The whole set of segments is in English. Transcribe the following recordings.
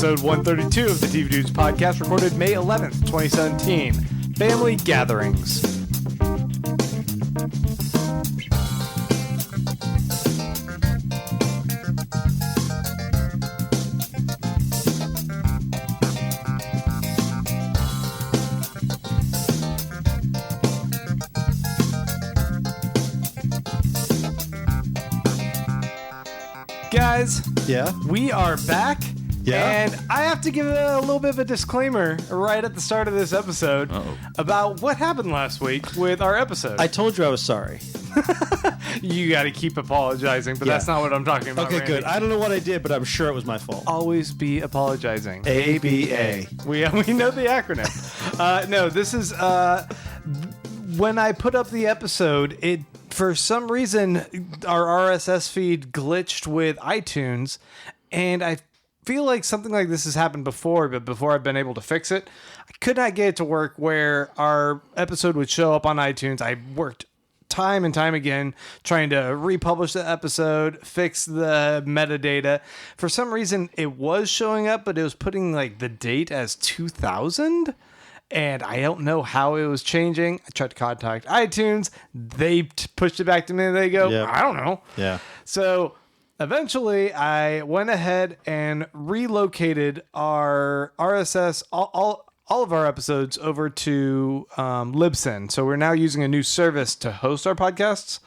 Episode 132 of the TV Dudes podcast, recorded May 11th, 2017. Family Gatherings. Guys, yeah, we are back. Yeah. And I have to give a little bit of a disclaimer right at the start of this episode about what happened last week with our episode. I told you I was sorry. You got to keep apologizing, but that's not what I'm talking about. Okay, Randy. good. I don't know what I did, but I'm sure it was my fault. Always be apologizing. ABA. We know the acronym. No, this is when I put up the episode, it for some reason our RSS feed glitched with iTunes, and I feel like something like this has happened before, but before I've been able to fix it, I could not get it to work where our episode would show up on iTunes. I worked time and time again trying to republish the episode, fix the metadata. For some reason, it was showing up, but it was putting like the date as 2000. And I don't know how it was changing. I tried to contact iTunes. They pushed it back to me and they go, I don't know. Yeah. So eventually, I went ahead and relocated our RSS, all of our episodes over to Libsyn. So we're now using a new service to host our podcasts.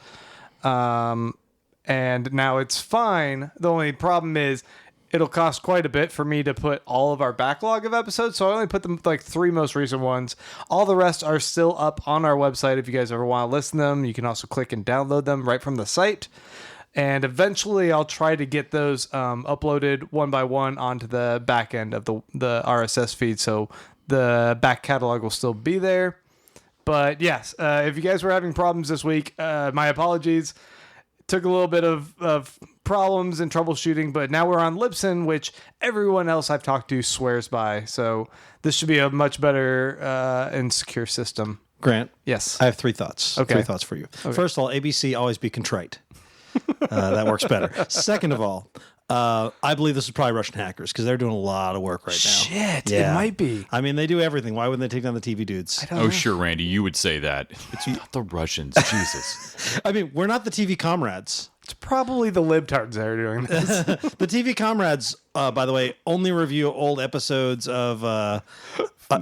And now it's fine. The only problem is it'll cost quite a bit for me to put all of our backlog of episodes. So I only put the like 3 most recent ones. All the rest are still up on our website. If you guys ever want to listen to them, you can also click and download them right from the site. And eventually I'll try to get those uploaded one by one onto the back end of the RSS feed. So the back catalog will still be there. But yes, if you guys were having problems this week, my apologies. Took a little bit of problems and troubleshooting, but now we're on Libsyn, which everyone else I've talked to swears by. So this should be a much better and secure system. Grant. Yes. I have 3 thoughts. Okay. 3 thoughts for you. Okay. First of all, ABC, always be contrite. That works better. Second of all, I believe this is probably Russian hackers because they're doing a lot of work right now. Shit, yeah. It might be. I mean, they do everything. Why wouldn't they take down the TV dudes? Oh, sure, Randy, you would say that. It's not the Russians. Jesus. I mean, we're not the TV comrades. It's probably the libtards that are doing this. The TV comrades, by the way, only review old episodes of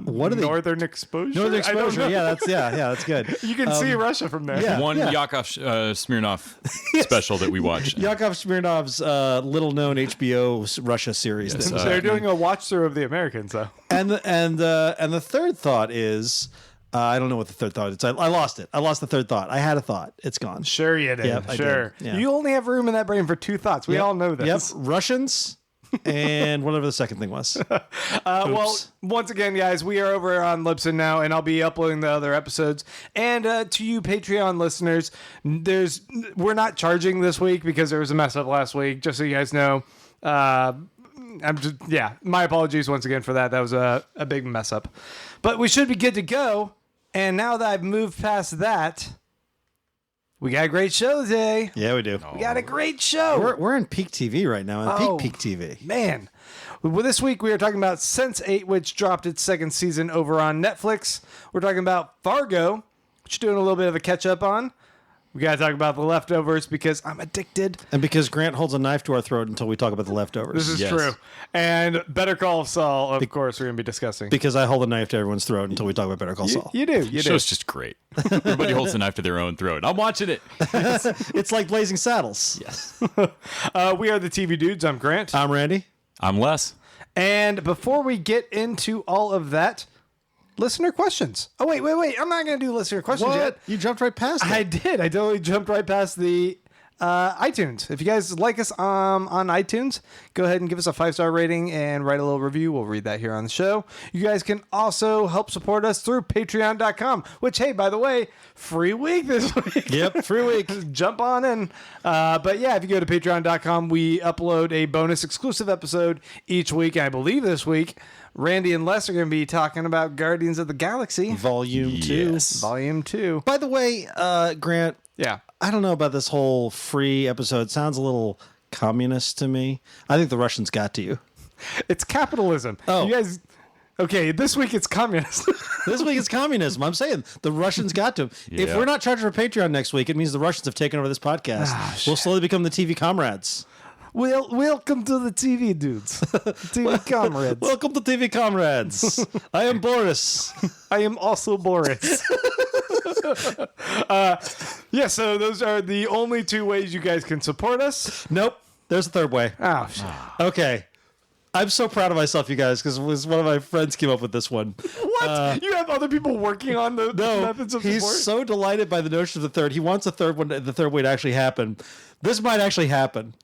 what are they? Northern Exposure. Northern Exposure. Yeah, that's good. You can see Russia from there. Yeah. One Yakov Smirnoff special that we watched. Yakov Smirnov's little-known HBO Russia series. Yes, They're doing a watch through of the Americans, though. And the third thought is. I don't know what the third thought is. I lost it. I lost the third thought. I had a thought. It's gone. Sure you did. Yep, sure. I did. Yeah. You only have room in that brain for 2 thoughts. We all know this. Yep. Russians and whatever the second thing was. Well, once again, guys, we are over on Libsyn now, and I'll be uploading the other episodes. And to you Patreon listeners, we're not charging this week because there was a mess up last week, just so you guys know. My apologies once again for that. That was a big mess up. But we should be good to go. And now that I've moved past that, we got a great show today. Yeah, we do. We got a great show. We're in peak TV right now. Peak TV. Man. Well, this week we are talking about Sense8, which dropped its 2nd season over on Netflix. We're talking about Fargo, which we're doing a little bit of a catch-up on. We got to talk about The Leftovers because I'm addicted. And because Grant holds a knife to our throat until we talk about The Leftovers. This is true. And Better Call Saul, of course, we're going to be discussing. Because I hold a knife to everyone's throat until we talk about Better Call Saul. You do. The show's just great. Everybody holds a knife to their own throat. I'm watching it. It's like Blazing Saddles. Yes. We are the TV Dudes. I'm Grant. I'm Randy. I'm Les. And before we get into all of that, listener questions. Oh, wait. I'm not going to do listener questions yet. You jumped right past it. I did. I totally jumped right past the iTunes. If you guys like us on iTunes, go ahead and give us a 5-star rating and write a little review. We'll read that here on the show. You guys can also help support us through patreon.com, which, hey, by the way, free week this week. Yep, free week. Jump on in. But yeah, if you go to patreon.com, we upload a bonus exclusive episode each week. And I believe this week, Randy and Les are going to be talking about Guardians of the Galaxy. Volume 2. Yes. Volume 2. By the way, Grant, Yeah. I don't know about this whole free episode. It sounds a little communist to me. I think the Russians got to you. It's capitalism. Oh. You guys. Okay, this week it's communist. This week it's communism. I'm saying the Russians got to. If Yeah. we're not charging for Patreon next week, it means the Russians have taken over this podcast. We'll slowly become the TV comrades. Welcome to the TV dudes. TV comrades. Welcome to TV comrades. I am Boris. I am also Boris. Yeah, so those are the only two ways you guys can support us. Nope. There's a third way. Oh, shit. Okay. I'm so proud of myself, you guys, because one of my friends came up with this one. What? You have other people working on the methods of He's support? so delighted by the notion of the third. He wants the third way to actually happen. This might actually happen.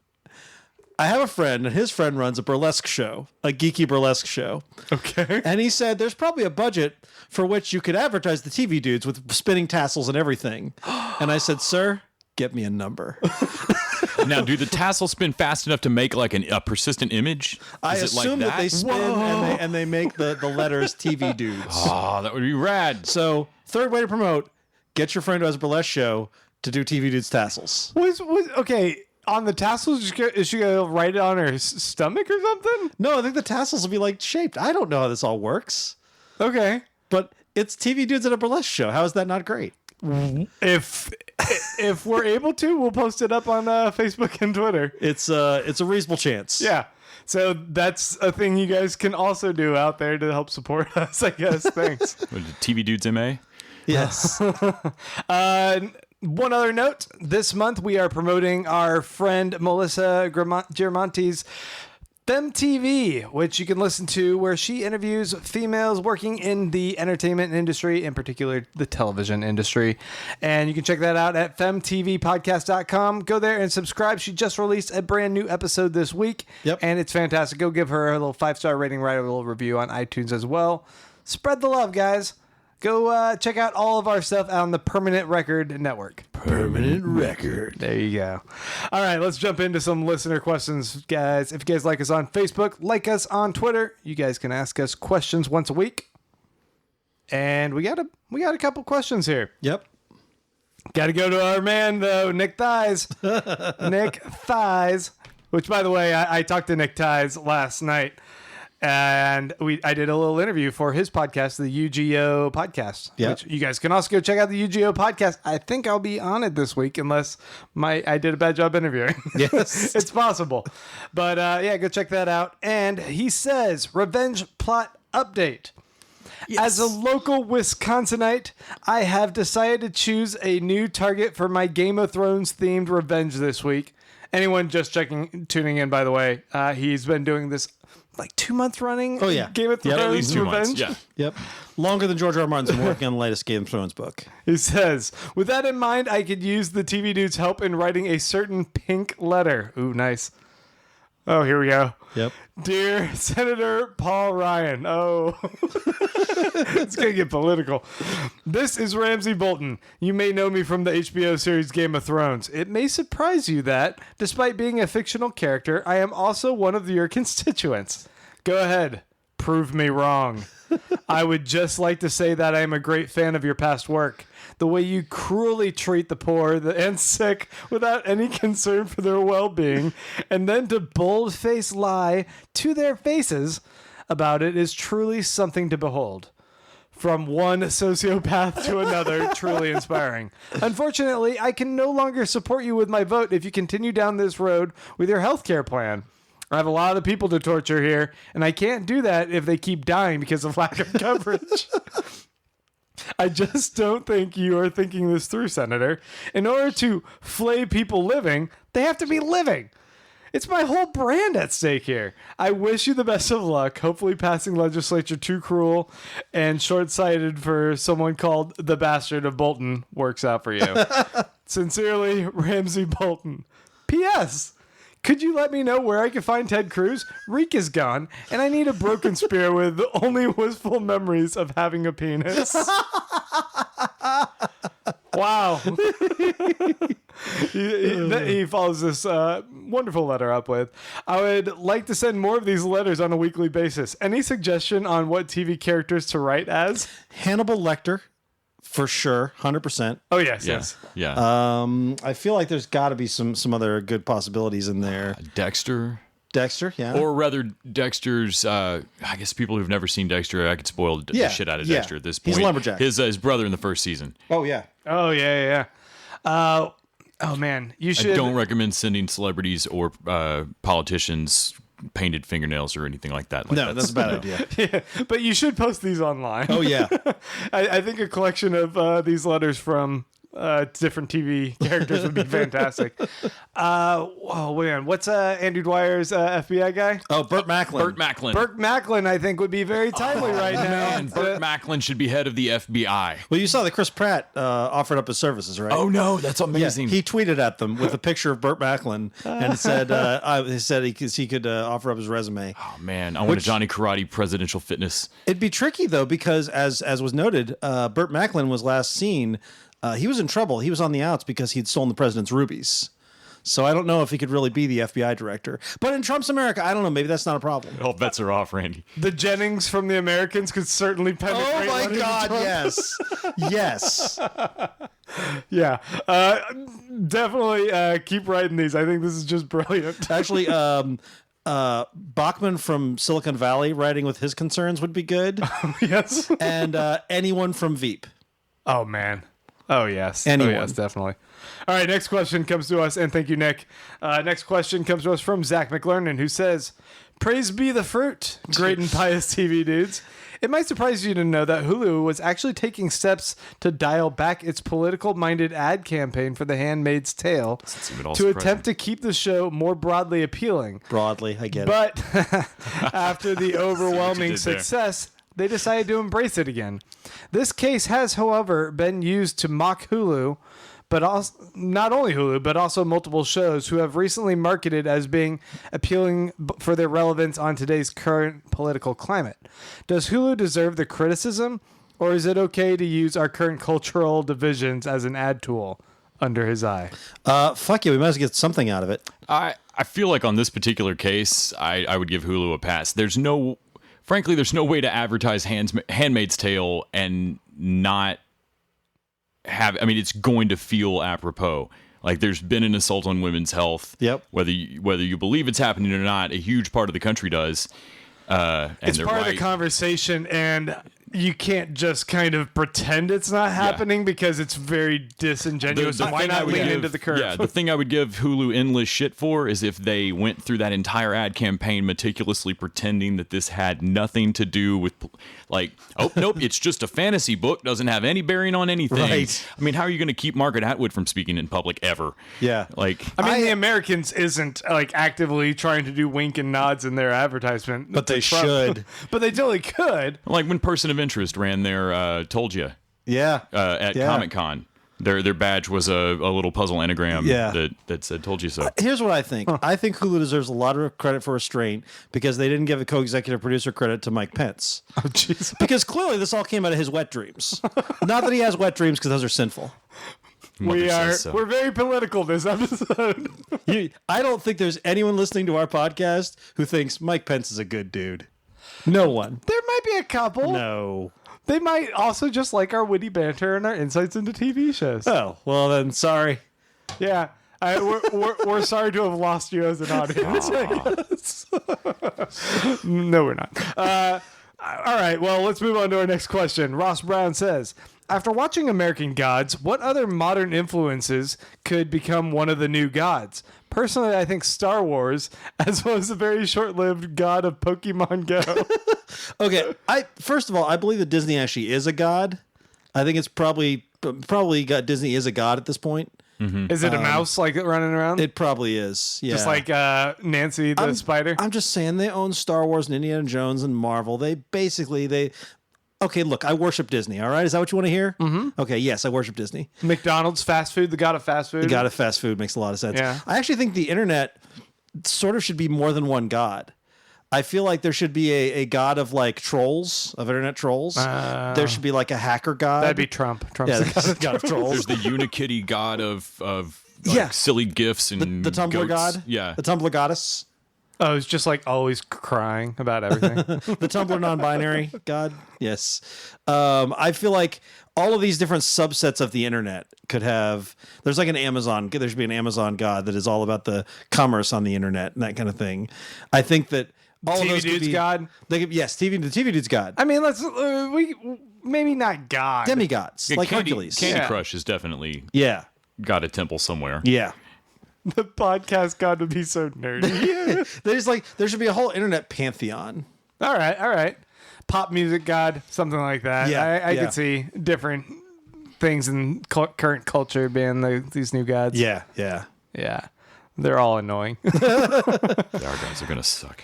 I have a friend, and his friend runs a burlesque show, a geeky burlesque show. Okay. And he said there's probably a budget for which you could advertise the TV dudes with spinning tassels and everything. And I said, sir, get me a number. Now, do the tassels spin fast enough to make like a persistent image? I Is it assume like that they spin and they make the letters TV dudes. Oh, that would be rad. So, third way to promote, get your friend who has a burlesque show to do TV dudes tassels. Okay, on the tassels, is she going to write it on her stomach or something? No, I think the tassels will be like shaped. I don't know how this all works, Okay. but it's TV dudes at a burlesque show. How is that not great? If we're able to, we'll post it up on Facebook and Twitter. It's a reasonable chance. Yeah. So that's a thing you guys can also do out there to help support us, I guess. Thanks. What is it, TV Dudes MA? Yes. One other note, this month we are promoting our friend Melissa Giramonti's FemTV, which you can listen to, where she interviews females working in the entertainment industry, in particular the television industry. And you can check that out at femtvpodcast.com. Go there and subscribe. She just released a brand new episode this week. Yep. And it's fantastic. Go give her a little 5-star rating, write a little review on iTunes as well. Spread the love, guys. Go check out all of our stuff on the Permanent Record Network. Permanent record. There you go. All right, let's jump into some listener questions, guys. If you guys like us on Facebook, like us on Twitter. You guys can ask us questions once a week. And we got a couple questions here. Yep. Got to go to our man though, Nick Thies. Nick Thies, which by the way, I talked to Nick Thies last night. And I did a little interview for his podcast, the UGO podcast. Yep. Which you guys can also go check out the UGO podcast. I think I'll be on it this week unless I did a bad job interviewing. Yes. It's possible. But yeah, go check that out. And he says, revenge plot update. As a local Wisconsinite, I have decided to choose a new target for my Game of Thrones themed revenge this week. Anyone just tuning in, by the way, he's been doing this like 2 months running. Oh, yeah. Game of Thrones At least 2 months. revenge. Yeah. Yep. Longer than George R. R. Martin's been working on the latest Game of Thrones book. He says, with that in mind, I could use the TV dude's help in writing a certain pink letter. Ooh, nice. Oh, here we go. Yep. Dear Senator Paul Ryan. Oh, it's going to get political. This is Ramsay Bolton. You may know me from the HBO series Game of Thrones. It may surprise you that, despite being a fictional character, I am also one of your constituents. Go ahead. Prove me wrong. I would just like to say that I am a great fan of your past work. The way you cruelly treat the poor and sick without any concern for their well-being, and then to bold-faced lie to their faces about it is truly something to behold. From one sociopath to another, truly inspiring. Unfortunately, I can no longer support you with my vote if you continue down this road with your healthcare plan. I have a lot of people to torture here, and I can't do that if they keep dying because of lack of coverage. I just don't think you are thinking this through, Senator. In order to flay people living, they have to be living. It's my whole brand at stake here. I wish you the best of luck. Hopefully passing legislature too cruel and short-sighted for someone called the Bastard of Bolton works out for you. Sincerely, Ramsay Bolton. P.S. Could you let me know where I can find Ted Cruz? Reek is gone, and I need a broken spear with only wistful memories of having a penis. Wow. He follows this wonderful letter up with, I would like to send more of these letters on a weekly basis. Any suggestion on what TV characters to write as? Hannibal Lecter, for sure, 100%. Oh, yes, Yeah. yes. Yeah. I feel like there's got to be some other good possibilities in there. Dexter. Dexter, yeah. Or rather, Dexter's. I guess people who've never seen Dexter, I could spoil the shit out of Dexter at this point. He's a lumberjack. His brother in the first season. Oh, yeah. Oh yeah. Oh man, you should. I don't recommend sending celebrities or politicians painted fingernails or anything like that. No, that's a bad idea. Yeah, but you should post these online. Oh, yeah. I think a collection of these letters from different TV characters would be fantastic. Oh man, what's Andrew Dwyer's FBI guy? Oh, Burt Macklin. Burt Macklin. Burt Macklin, I think, would be very timely right now. Man, Burt Macklin should be head of the FBI. Well, you saw that Chris Pratt offered up his services, right? Oh no, that's amazing. Yeah, he tweeted at them with a picture of Burt Macklin and said he could offer up his resume. Oh man, I want a Johnny Karate presidential fitness. It'd be tricky though because as was noted, Burt Macklin was last seen. He was in trouble. He was on the outs because he'd stolen the president's rubies. So I don't know if he could really be the FBI director. But in Trump's America, I don't know. Maybe that's not a problem. All bets are off, Randy. The Jennings from The Americans could certainly penetrate. Oh my one into God! Trump. Yes, yes. Yeah, definitely keep writing these. I think this is just brilliant. Actually, Bachman from Silicon Valley writing with his concerns would be good. Yes. And anyone from Veep. Oh man. Oh yes. Anyone. Oh yes, definitely. All right, next question comes to us, and thank you, Nick. Next question comes to us from Zach McLernan, who says, "Praise be the fruit, great and pious TV dudes. It might surprise you to know that Hulu was actually taking steps to dial back its political-minded ad campaign for The Handmaid's Tale to attempt to keep the show more broadly appealing. Broadly, I get it. But after the overwhelming did there. success, they decided to embrace it again. This case has, however, been used to mock Hulu, but also not only Hulu, but also multiple shows who have recently marketed as being appealing for their relevance on today's current political climate. Does Hulu deserve the criticism, or is it okay to use our current cultural divisions as an ad tool?" Under his eye. Fuck yeah, we might as well get something out of it. I feel like on this particular case, I would give Hulu a pass. Frankly, there's no way to advertise Handmaid's Tale and not have. I mean, it's going to feel apropos. Like there's been an assault on women's health. Yep. Whether you believe it's happening or not, a huge part of the country does. And It's they're part right. of the conversation, and you can't just kind of pretend it's not happening because it's very disingenuous. And why thing I not would lean give- into the curve? Yeah, the thing I would give Hulu endless shit for is if they went through that entire ad campaign meticulously pretending that this had nothing to do with, like, oh, nope, it's just a fantasy book, doesn't have any bearing on anything. Right. I mean, how are you going to keep Margaret Atwood from speaking in public ever? Yeah. Like, I mean, The Americans isn't like actively trying to do wink and nods in their advertisement, But to they Trump. should. But they totally could. like when Person of Interest ran their Told Ya Yeah. at Yeah. Comic-Con. Their badge was a little puzzle anagram that said "Told you so." Here's what I think. I think Hulu deserves a lot of credit for restraint because they didn't give a co-executive producer credit to Mike Pence. Oh, jeez. Because clearly this all came out of his wet dreams. Not that he has wet dreams because those are sinful. Mother says so. We're very political this episode. I don't think there's anyone listening to our podcast who thinks Mike Pence is a good dude. No one. There might be a couple. No. They might also just like our witty banter and our insights into TV shows. Oh, well then, sorry. Yeah. We're sorry to have lost you as an audience, I guess. No, we're not. All right, well, let's move on to our next question. Ross Brown says, after watching American Gods, what other modern influences could become one of the new gods? Personally, I think Star Wars, as well as the very short-lived god of Pokemon Go. Okay, first of all, I believe that Disney actually is a god. I think it's probably Disney is a god at this point. Is it a mouse like running around? It probably is. Yeah. Just like Nancy the spider? I'm just saying they own Star Wars and Indiana Jones and Marvel. Okay, look, I worship Disney, all right? Is that what you want to hear? Mm-hmm. Okay, yes, I worship Disney. McDonald's, fast food, the god of fast food. The god of fast food makes a lot of sense. Yeah. I actually think the internet sort of should be more than one god. I feel like there should be a god of like trolls, of internet trolls. There should be like a hacker god. That'd be Trump. Trump's Yeah, the god. the god of trolls. There's the Unikitty god of like, Yeah. silly gifts and The Tumblr goats. god. Yeah. The Tumblr goddess. Oh, it's just like always crying about everything. The Tumblr non-binary god. Yes. I feel like all of these different subsets of the internet could have. There's like there should be an Amazon god that is all about the commerce on the internet and that kind of thing. I think that all of TV those could dude's be god. They could, yes, the TV dude's god. I mean, let's we maybe not god. Demigods like Candy, Hercules. Candy Yeah. Crush is definitely Yeah, got a temple somewhere. yeah. The podcast god would be so nerdy. There's like there should be a whole internet pantheon. all right. Pop music god, something like that. Yeah, I yeah. could see different things in current culture being these new gods. Yeah, yeah. Yeah. They're all annoying. Our guys are gonna suck.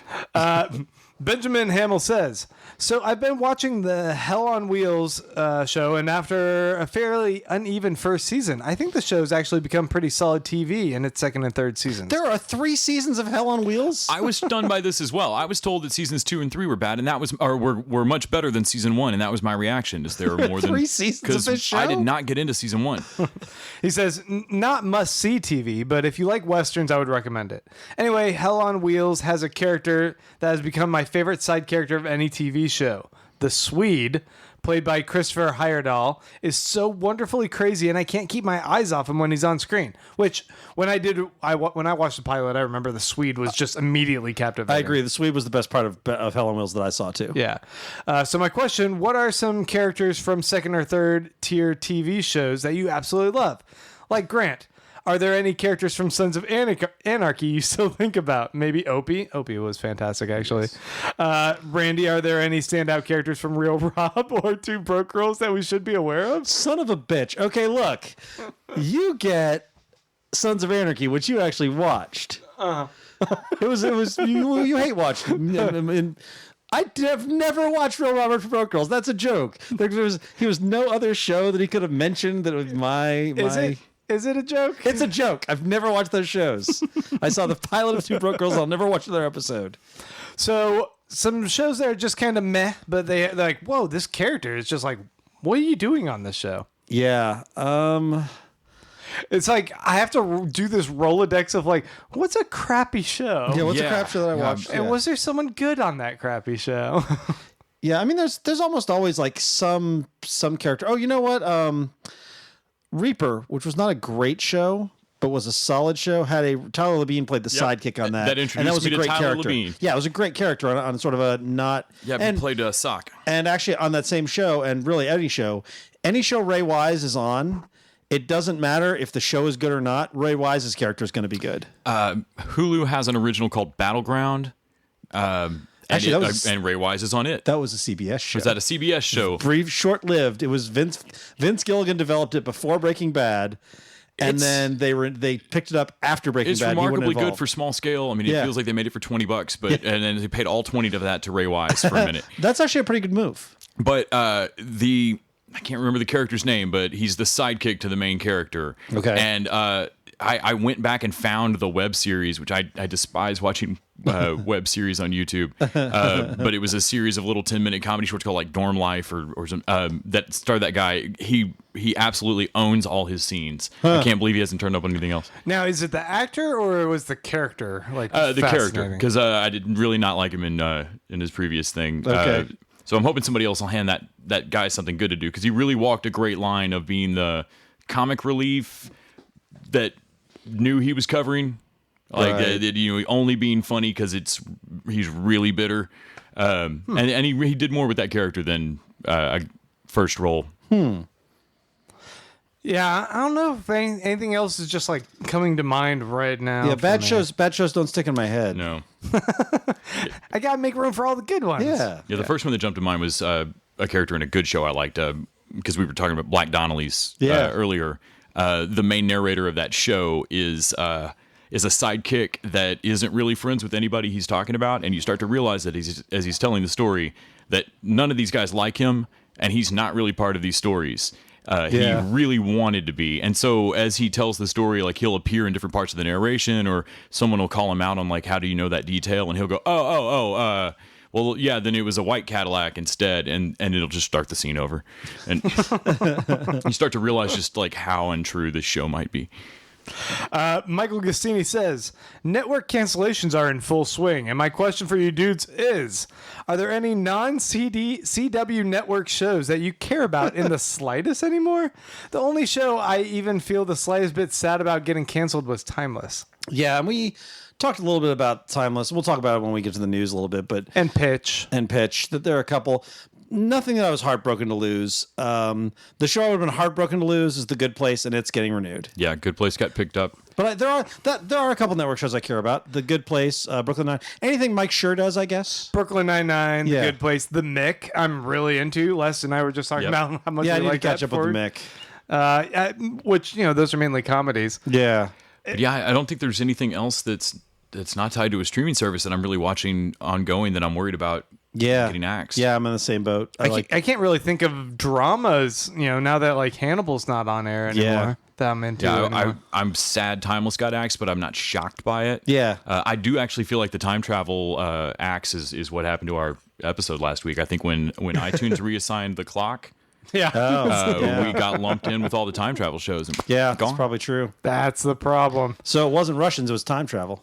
Benjamin Hamill says, so I've been watching the Hell on Wheels show, and after a fairly uneven first season, I think the show's actually become pretty solid TV in its second and third seasons. There are 3 seasons of Hell on Wheels. I was stunned by this as well. I was told that seasons 2 and 3 were bad, and that was were much better than season 1, and that was my reaction. Is there were more than 3 seasons of this show? I did not get into season 1. He says, not must-see TV, but if you like Westerns, I would recommend it. Anyway, Hell on Wheels has a character that has become my favorite side character of any TV show. The Swede, played by Christopher Heyerdahl, is so wonderfully crazy, and I can't keep my eyes off him when he's on screen. Which, when I watched the pilot, I remember the Swede was just immediately captivating. I agree. The Swede was the best part of Hell on Wheels that I saw too. Yeah. So my question, what are some characters from second or third tier TV shows that you absolutely love? Like Grant, are there any characters from Sons of Anarchy you still think about? Maybe Opie. Opie was fantastic, actually. Randy, are there any standout characters from Real Rob or Two Broke Girls that we should be aware of? Son of a bitch. Okay, look. You get Sons of Anarchy, which you actually watched. It was you hate watching. I've never watched Real Robert for Broke Girls. That's a joke. He was no other show that he could have mentioned that was my. Is it a joke? It's a joke. I've never watched those shows. I saw the pilot of Two Broke Girls. I'll never watch another episode. So some shows that are just kind of meh, but they're like, whoa, this character is just like, what are you doing on this show? Yeah. It's like I have to do this Rolodex of like, what's a crappy show? Yeah. What's a crap show that I watched? And was there someone good on that crappy show? Yeah. I mean, there's almost always like some character. Oh, you know what? Reaper, which was not a great show, but was a solid show, had a Tyler Labine played the sidekick on that. That introduced and that was me a to great Tyler character. Labine. Yeah, it was a great character on sort of a not. Yeah, and we played sock. And actually, on that same show, and really any show Ray Wise is on, it doesn't matter if the show is good or not. Ray Wise's character is going to be good. Hulu has an original called Battleground. Actually, and Ray Wise is on it. That was a CBS show. Was that a CBS show? Brief, short-lived. It was Vince Gilligan developed it before Breaking Bad, and then they picked it up after Breaking It's Bad. remarkably good for small scale. I mean, it Yeah. feels like they made it for $20, but and then they paid all 20 of that to Ray Wise for a minute. That's actually a pretty good move. But I can't remember the character's name, but he's the sidekick to the main character. Okay. And I went back and found the web series, which I despise watching web series on YouTube. But it was a series of little 10-minute comedy shorts called like Dorm Life or some that starred that guy. He absolutely owns all his scenes. I can't believe he hasn't turned up on anything else. Now, is it the actor or was the character like The character, fascinating? because I did really not like him in his previous thing. Okay. So I'm hoping somebody else will hand that guy something good to do, because he really walked a great line of being the comic relief that knew he was covering, like Right. only being funny because he's really bitter, and he did more with that character than a first role. Yeah, I don't know if anything else is just like coming to mind right now. Yeah, for bad me. shows don't stick in my head. No, I gotta make room for all the good ones. Yeah. yeah, the first one that jumped to mind was a character in a good show I liked, because we were talking about Black Donnelly's earlier. The main narrator of that show is a sidekick that isn't really friends with anybody he's talking about, and you start to realize that as he's telling the story that none of these guys like him, and he's not really part of these stories. He really wanted to be, and so as he tells the story, like he'll appear in different parts of the narration, or someone will call him out on like, how do you know that detail, and he'll go, well, yeah, then it was a white Cadillac instead, and it'll just start the scene over. And you start to realize just like how untrue this show might be. Michael Gustini says, network cancellations are in full swing. And my question for you dudes is, are there any non-CW network shows that you care about in the slightest anymore? The only show I even feel the slightest bit sad about getting canceled was Timeless. Yeah, and we talked a little bit about Timeless. We'll talk about it when we get to the news a little bit, but And Pitch. that there are a couple. Nothing that I was heartbroken to lose. The show I would have been heartbroken to lose is The Good Place, and it's getting renewed. Yeah, Good Place got picked up. But there are a couple network shows I care about. The Good Place, Brooklyn Nine, anything Mike Schur does, I guess. Brooklyn Nine-Nine, Yeah. The Good Place, The Mick. I'm really into. Les and I were just talking about how much Yeah, I we need like to catch that up with the Mick. which, those are mainly comedies. Yeah. But yeah, I don't think there's anything else that's not tied to a streaming service that I'm really watching ongoing that I'm worried about getting axed. Yeah, I'm in the same boat. I can't really think of dramas, now that like Hannibal's not on air anymore. Yeah. That I'm into. Yeah, I'm sad Timeless got axed, but I'm not shocked by it. Yeah. I do actually feel like the time travel axe is what happened to our episode last week. I think when iTunes reassigned the clock, yeah. we got lumped in with all the time travel shows. And Yeah, gone. that's probably true. That's the problem. So it wasn't Russians, it was time travel.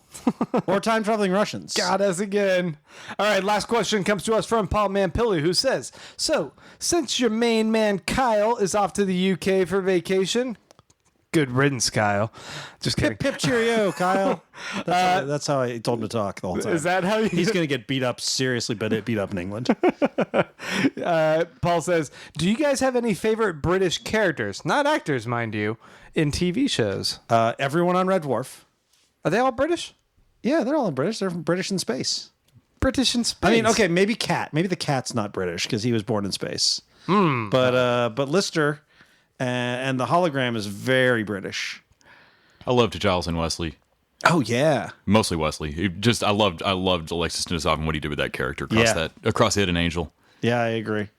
Or time traveling Russians. Got us again. All right, last question comes to us from Paul Mampilli, who says, so, since your main man Kyle is off to the UK for vacation, good riddance, Kyle. Just kidding. Pip cheerio, Kyle. That's how I told him to talk the whole time. Is that how He's going to get beat up seriously, but beat up in England. Paul says, do you guys have any favorite British characters, not actors, mind you, in TV shows? Everyone on Red Dwarf. Are they all British? Yeah, they're all British. They're from British in space. British in space. I mean, okay, maybe Cat. Maybe the Cat's not British because he was born in space. But Lister and the hologram is very British. I loved Giles and Wesley. Oh yeah, Mostly Wesley. I loved Alexis Nuzov and what he did with that character across Hidden Angel. yeah, I agree.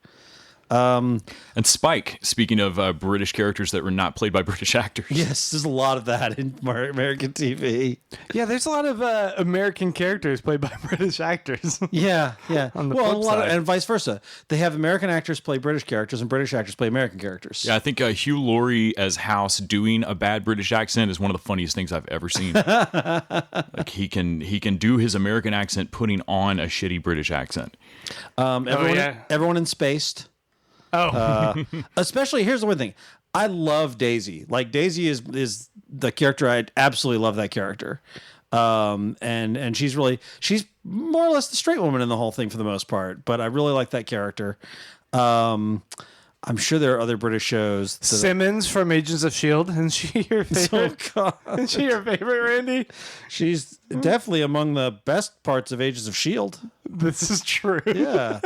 And Spike, speaking of British characters that were not played by British actors. Yes, there's a lot of that in American TV. yeah, there's a lot of American characters played by British actors. Yeah, yeah. On the well, flip a lot side. and vice versa. They have American actors play British characters, and British actors play American characters. Yeah, I think Hugh Laurie as House doing a bad British accent is one of the funniest things I've ever seen. Like he can do his American accent putting on a shitty British accent. Everyone in Spaced. Especially, here's the one thing. I love Daisy. Like, Daisy is the character. I absolutely love that character. And she's more or less the straight woman in the whole thing for the most part. But I really like that character. I'm sure there are other British shows. Simmons from Agents of S.H.I.E.L.D. Isn't she your favorite? Oh, God. Isn't she your favorite, Randy? She's definitely among the best parts of Agents of S.H.I.E.L.D. This is true. Yeah.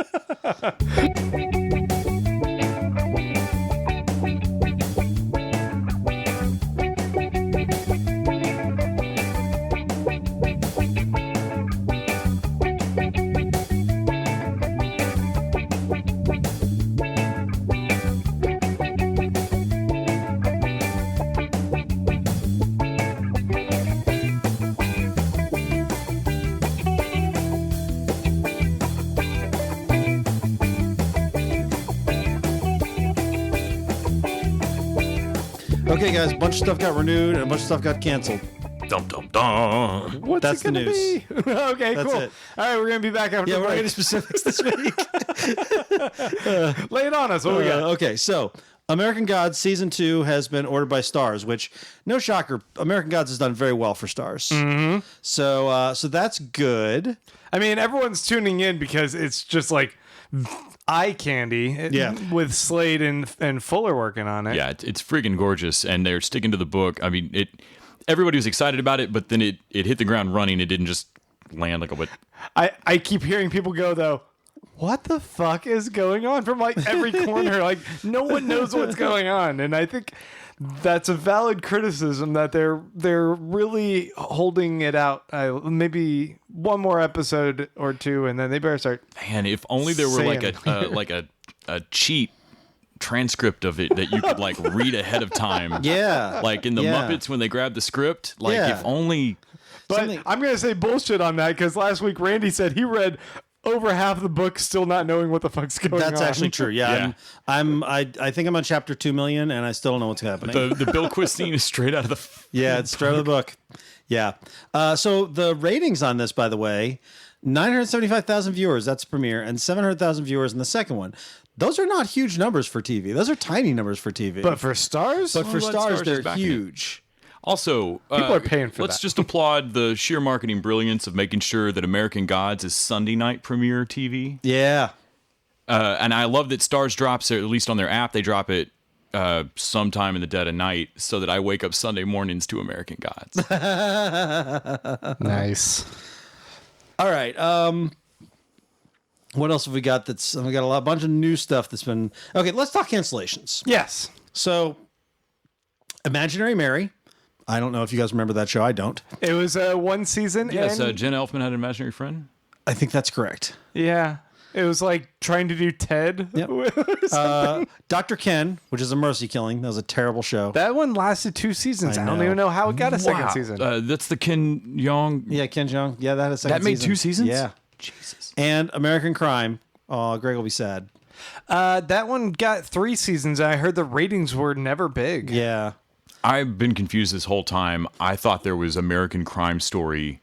Okay, guys, a bunch of stuff got renewed and a bunch of stuff got canceled. Dum dum dum. What's That's it gonna the news. be? Okay, That's cool. it. All right, we're gonna be back after Yeah, the we're break. getting specifics this week. Lay it on us. What we got? Okay, so American Gods season 2 has been ordered by Starz, which, no shocker, American Gods has done very well for Starz. Mm-hmm. So that's good. I mean, everyone's tuning in because it's just like eye candy. Yeah. With Slade and Fuller working on it. Yeah, it's friggin' gorgeous, and they're sticking to the book. I mean, everybody was excited about it, but then it hit the ground running. It didn't just land like a what. I keep hearing people go though, what the fuck is going on from like every corner? Like no one knows what's going on, and I think that's a valid criticism that they're really holding it out. Maybe one more episode or two, and then they better start. Man, if only there were like saying. a cheat transcript of it that you could like read ahead of time. Yeah. Like in the Yeah. Muppets when they grabbed the script. Like Yeah. if only. But I'm going to say bullshit on that because last week Randy said he read over half the book still not knowing what the fuck's going on. That's actually true. Yeah, Yeah. I think I'm on chapter 2 million, and I still don't know what's happening. The Bill Quist scene is straight out of the. Yeah, it's straight out of the book. Yeah. So the ratings on this, by the way, 975,000 viewers. That's the premiere, and 700,000 viewers in the second one. Those are not huge numbers for TV. Those are tiny numbers for TV. But for stars? But for glad stars, Stars is they're backing it. huge. Also, People are paying for let's that. just applaud the sheer marketing brilliance of making sure that American Gods is Sunday night premiere TV. Yeah. And I love that Stars drops it, at least on their app, they drop it sometime in the dead of night so that I wake up Sunday mornings to American Gods. Nice. All right. What else have we got? We got a bunch of new stuff that's been. Okay, let's talk cancellations. Yes. So, Imaginary Mary. I don't know if you guys remember that show. I don't. It was one season. Yes, and Jen Elfman had an imaginary friend. I think that's correct. yeah. It was like trying to do Ted. Yep. Dr. Ken, which is a mercy killing. That was a terrible show. That one lasted 2 seasons. I don't know. even know how it got a second season. That's the Ken Jeong. Yeah, Ken Jeong. Yeah, that had a second That made season. 2 seasons? Yeah. Jesus. And American Crime. Oh, Greg will be sad. That one got 3 seasons. I heard the ratings were never big. Yeah. I've been confused this whole time. I thought there was American Crime Story,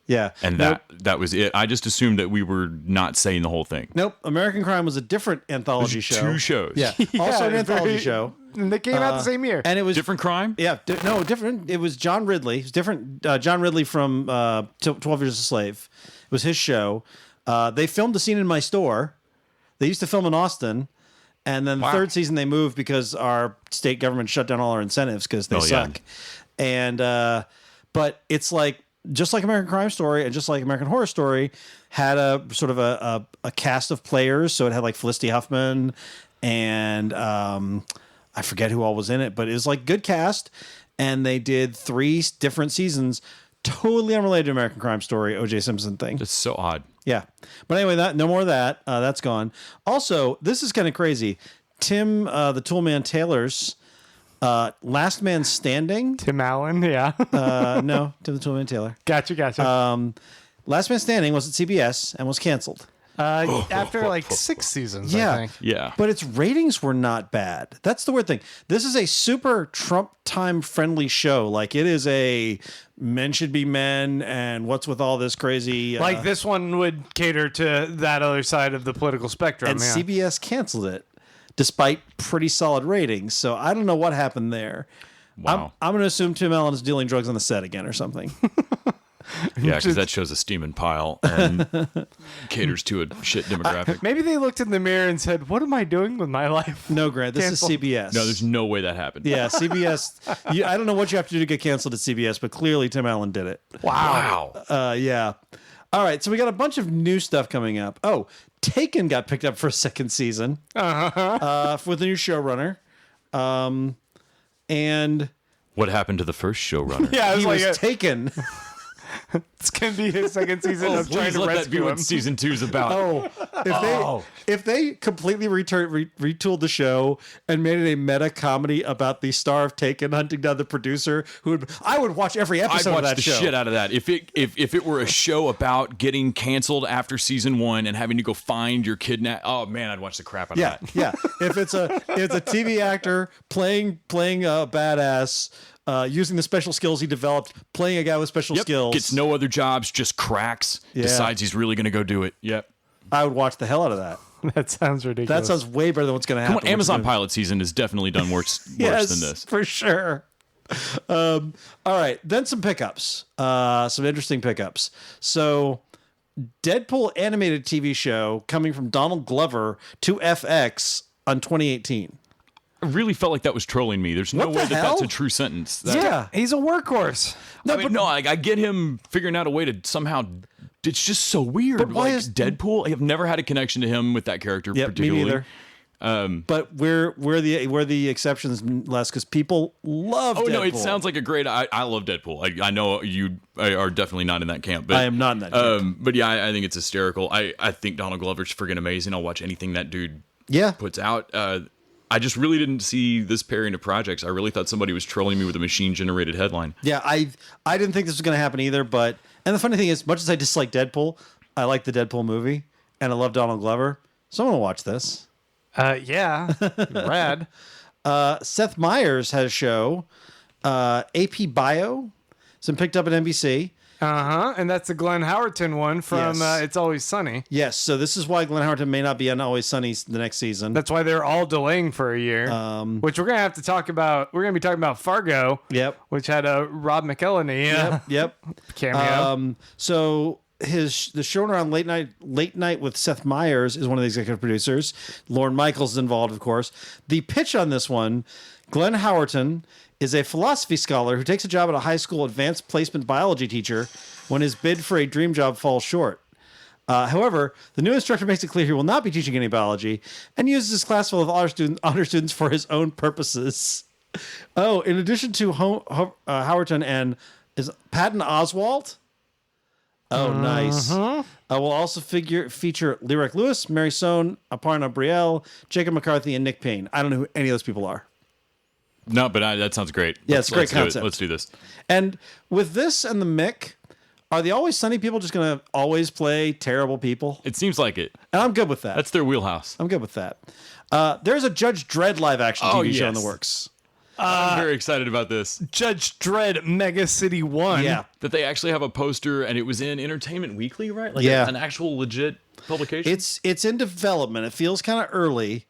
Yeah. and that was it. I just assumed that we were not saying the whole thing. Nope. American Crime was a different anthology show. 2 shows. Yeah. Also an it's anthology very- show. And they came out the same year. And it was Different crime? Yeah, different. It was John Ridley. It was different. John Ridley from 12 Years a Slave. It was his show. They filmed the scene in my store. They used to film in Austin. And then the third season they moved because our state government shut down all our incentives because they suck. And but it's like just like American Crime Story and just like American Horror Story had a sort of a cast of players. So it had like Felicity Huffman and I forget who all was in it, but it was like good cast. And they did 3 different seasons, totally unrelated to American Crime Story, O.J. Simpson thing. It's so odd. Yeah. But anyway, no more of that. That's gone. Also, this is kind of crazy. Tim, the Toolman Taylor's Last Man Standing. Tim Allen, yeah. No, Tim the Toolman Taylor. Gotcha. Last Man Standing was at CBS and was canceled. After like 6 seasons, I think. Yeah. But its ratings were not bad. That's the weird thing. This is a super Trump time friendly show. Like it is a men should be men and what's with all this crazy. Like this one would cater to that other side of the political spectrum. and yeah. CBS canceled it despite pretty solid ratings. So I don't know what happened there. Wow. I'm going to assume Tim Allen is dealing drugs on the set again or something. Yeah, because that shows a steaming pile and caters to a shit demographic. Maybe they looked in the mirror and said, "What am I doing with my life?" No, Grant, this Canceled. is CBS. No, there's no way that happened. Yeah, CBS. I don't know what you have to do to get canceled at CBS, but clearly Tim Allen did it. Wow. Yeah. All right, so we got a bunch of new stuff coming up. Oh, Taken got picked up for a second season with a new showrunner. And What happened to the first showrunner? Yeah, he it's was taken. it's gonna be his second season of trying Please to let that be rescue him. what season 2's about. If they completely retooled the show and made it a meta comedy about the star of Taken hunting down the producer, I would watch every I'd episode watch of that the show. shit out of that. If it were a show about getting canceled after season 1 and having to go find your kidnap, oh man, I'd watch the crap out of that. Yeah. If it's a TV actor playing a badass, using the special skills he developed, playing a guy with special skills, Gets no other jobs, just cracks. Yeah. Decides he's really going to go do it. Yep. I would watch the hell out of that. That sounds ridiculous. That sounds way better than what's going to Come happen. on, Amazon pilot season has definitely done worse than this. for sure. All right, then some pickups, some interesting pickups. So, Deadpool animated TV show coming from Donald Glover to FX on 2018. I really felt like that was trolling me. There's no What way the that hell? that's a true sentence. Yeah. He's a workhorse. I get him figuring out a way to somehow. It's just so weird. But why like is- Deadpool? I have never had a connection to him with that character Yep, me particularly. neither. But we're the exceptions, Les, because people love. Oh Deadpool. no, it sounds like a great. I love Deadpool. I know you are definitely not in that camp. But I am not in that camp. But yeah, I think it's hysterical. I think Donald Glover's friggin' amazing. I'll watch anything that dude Yeah. puts out. I just really didn't see this pairing of projects. I really thought somebody was trolling me with a machine generated headline. Yeah, I didn't think this was going to happen either. And the funny thing is, much as I dislike Deadpool, I like the Deadpool movie, and I love Donald Glover. So I'm going to watch this. Yeah. Rad. Seth Meyers has a show, AP Bio. It's been picked up at NBC. And that's the Glenn Howerton one from Yes. It's Always Sunny. Yes, so this is why Glenn Howerton may not be on Always Sunny the next season. That's why they're all delaying for a year. Which we're gonna have to talk about. We're gonna be talking about Fargo. Yep. Which had a Rob McElhenney Yep. cameo. So the showrunner on Late Night with Seth Meyers is one of the executive producers. Lorne Michaels is involved, of course. The pitch on this one, Glenn Howerton is a philosophy scholar who takes a job at a high school advanced placement biology teacher when his bid for a dream job falls short. However, the new instructor makes it clear he will not be teaching any biology and uses his class full of honor students for his own purposes. Oh, in addition to Howerton and is Patton Oswalt. Oh, nice. Will also feature Lyric Lewis, Mary Sohn, Aparna Brielle, Jacob McCarthy, and Nick Payne. I don't know who any of those people are. No, but that sounds great. Yeah, it's a great let's do it. concept. Let's do this. And with this and the Mick, are the Always Sunny people just going to always play terrible people? It seems like it. And I'm good with that. That's their wheelhouse. I'm good with that. There's a Judge Dredd live action TV show in the yes. works. I'm very excited about this. Judge Dredd Mega City 1. Yeah. That they actually have a poster, and it was in Entertainment Weekly, right? Like Yeah. an actual legit publication. It's in development. It feels kind of early,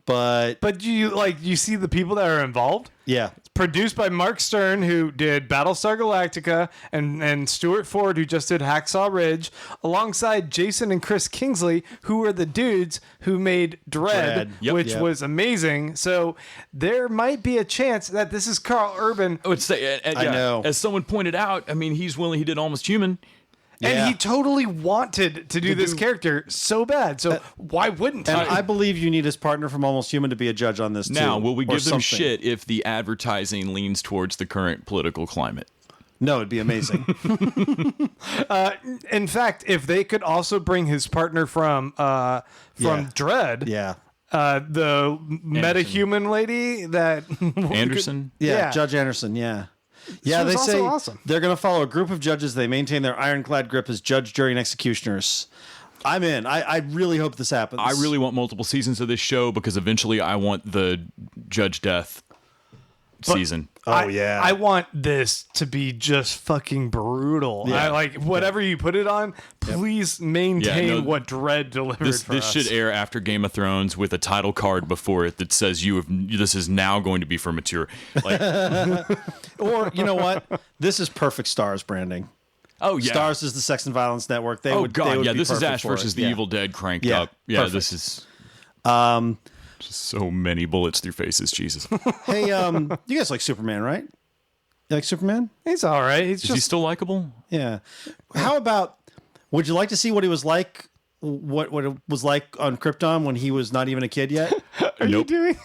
but But you see the people that are involved? yeah. Produced by Mark Stern, who did Battlestar Galactica, and Stuart Ford, who just did Hacksaw Ridge, alongside Jason and Chris Kingsley, who were the dudes who made Dredd, Yep. which was amazing. So there might be a chance that this is Carl Urban. I would say, I know. As someone pointed out, I mean, he's willing. He did Almost Human. And Yeah. he totally wanted to do this character so bad. So why wouldn't he? And I believe you need his partner from Almost Human to be a judge on this, Now, too. will we or give them something. shit if the advertising leans towards the current political climate? No, it'd be amazing. In fact, if they could also bring his partner from Dredd, Yeah. the metahuman lady that Anderson? Yeah, Judge Anderson, yeah. Yeah, was they also say awesome. they're going to follow a group of judges. They maintain their ironclad grip as judge, jury, and executioners. I'm in. I really hope this happens. I really want multiple seasons of this show because eventually I want the Judge Death season. I want this to be just fucking brutal. Yeah. I like whatever you put it on. Please maintain Yeah, no, what Dread delivered This for us. should air after Game of Thrones with a title card before it that says this is now going to be for mature. Like, Or, you know what? This is perfect Stars branding. oh yeah, Stars is the Sex and Violence Network. They Oh would, god, they would yeah. be This is perfect Ash for versus it. the Yeah. Evil Dead cranked Yeah, up. Yeah, perfect. this is just so many bullets through faces. Jesus, Hey, you guys like Superman, right? You like Superman? He's all right. He's is he just still likable? Yeah. How about? Would you like to see what he was like? What it was like on Krypton when he was not even a kid yet? Are you doing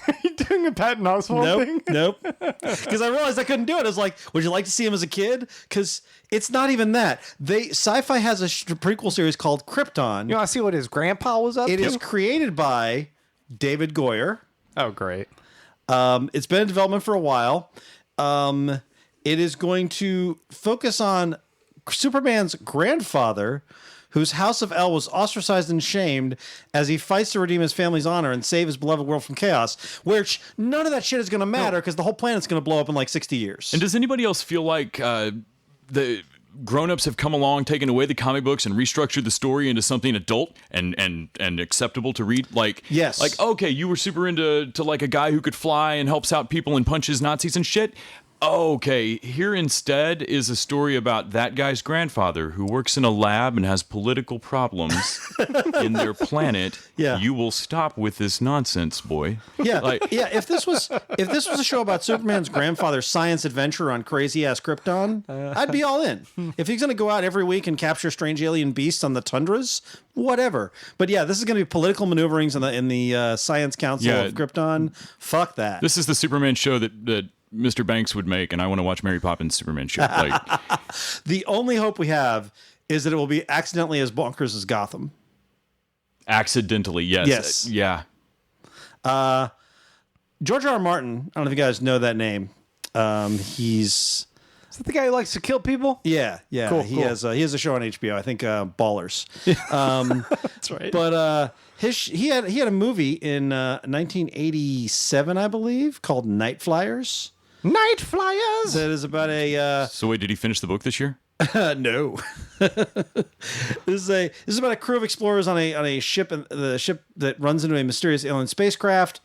a Patton Oswalt thing? Nope. Because I realized I couldn't do it. I was like, would you like to see him as a kid? Because it's not even that. Sci-fi has a prequel series called Krypton. You want to see what his grandpa was up It to? is created by David Goyer. Oh, great. It's been in development for a while. It is going to focus on Superman's grandfather, whose House of El was ostracized and shamed as he fights to redeem his family's honor and save his beloved world from chaos, which none of that shit is going to matter because the whole planet's going to blow up in like 60 years. And does anybody else feel like the grown-ups have come along, taken away the comic books, and restructured the story into something adult and acceptable to read? Like, Yes. like okay, you were super into like a guy who could fly and helps out people and punches Nazis and shit. Okay, here instead is a story about that guy's grandfather who works in a lab and has political problems in their planet. Yeah. You will stop with this nonsense, boy. Yeah, Like- yeah. If this was a show about Superman's grandfather's science adventure on crazy ass Krypton, I'd be all in. If he's going to go out every week and capture strange alien beasts on the tundras, whatever. But yeah, this is going to be political maneuverings in the Science Council Yeah. of Krypton. Fuck that. This is the Superman show that Mr. Banks would make, and I want to watch Mary Poppins Superman show. Like, The only hope we have is that it will be accidentally as bonkers as Gotham. accidentally, yes. Yes. Yeah. George R. R. Martin, I don't know if you guys know that name. He's Is that the guy who likes to kill people? Yeah. Cool, he cool. has a show on HBO. I think Ballers. That's right. But he had a movie in 1987, I believe, called Night Flyers. Night Flyers. That is about a So wait, did he finish the book this year? no. This is about a crew of explorers on a ship, and the ship that runs into a mysterious alien spacecraft,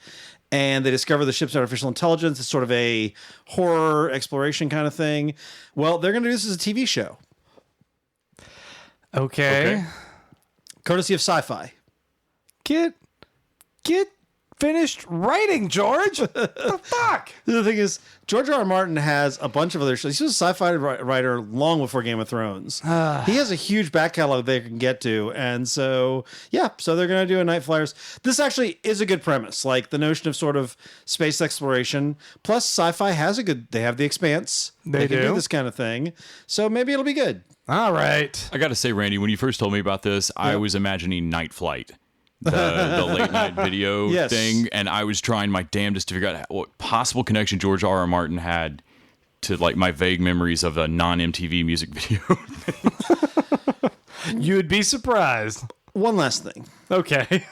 and they discover the ship's artificial intelligence. It's sort of a horror exploration kind of thing. Well, they're going to do this as a TV show, Okay. courtesy of Sci-Fi. Get finished writing, George. The fuck? The thing is, George R. R. Martin has a bunch of other shows. He was a sci-fi writer long before Game of Thrones. He has a huge back catalog they can get to. And so they're going to do a Night Flyers. This actually is a good premise. Like the notion of sort of space exploration. Plus, Sci-Fi has they have The Expanse. They can do. do this kind of thing. So maybe it'll be good. All right. I got to say, Randy, when you first told me about this, I was imagining Night Flight, the late night video Yes. thing, and I was trying my damnedest to figure out what possible connection George R. R. Martin had to like my vague memories of a non-MTV music video. You would be surprised. One last thing. Okay.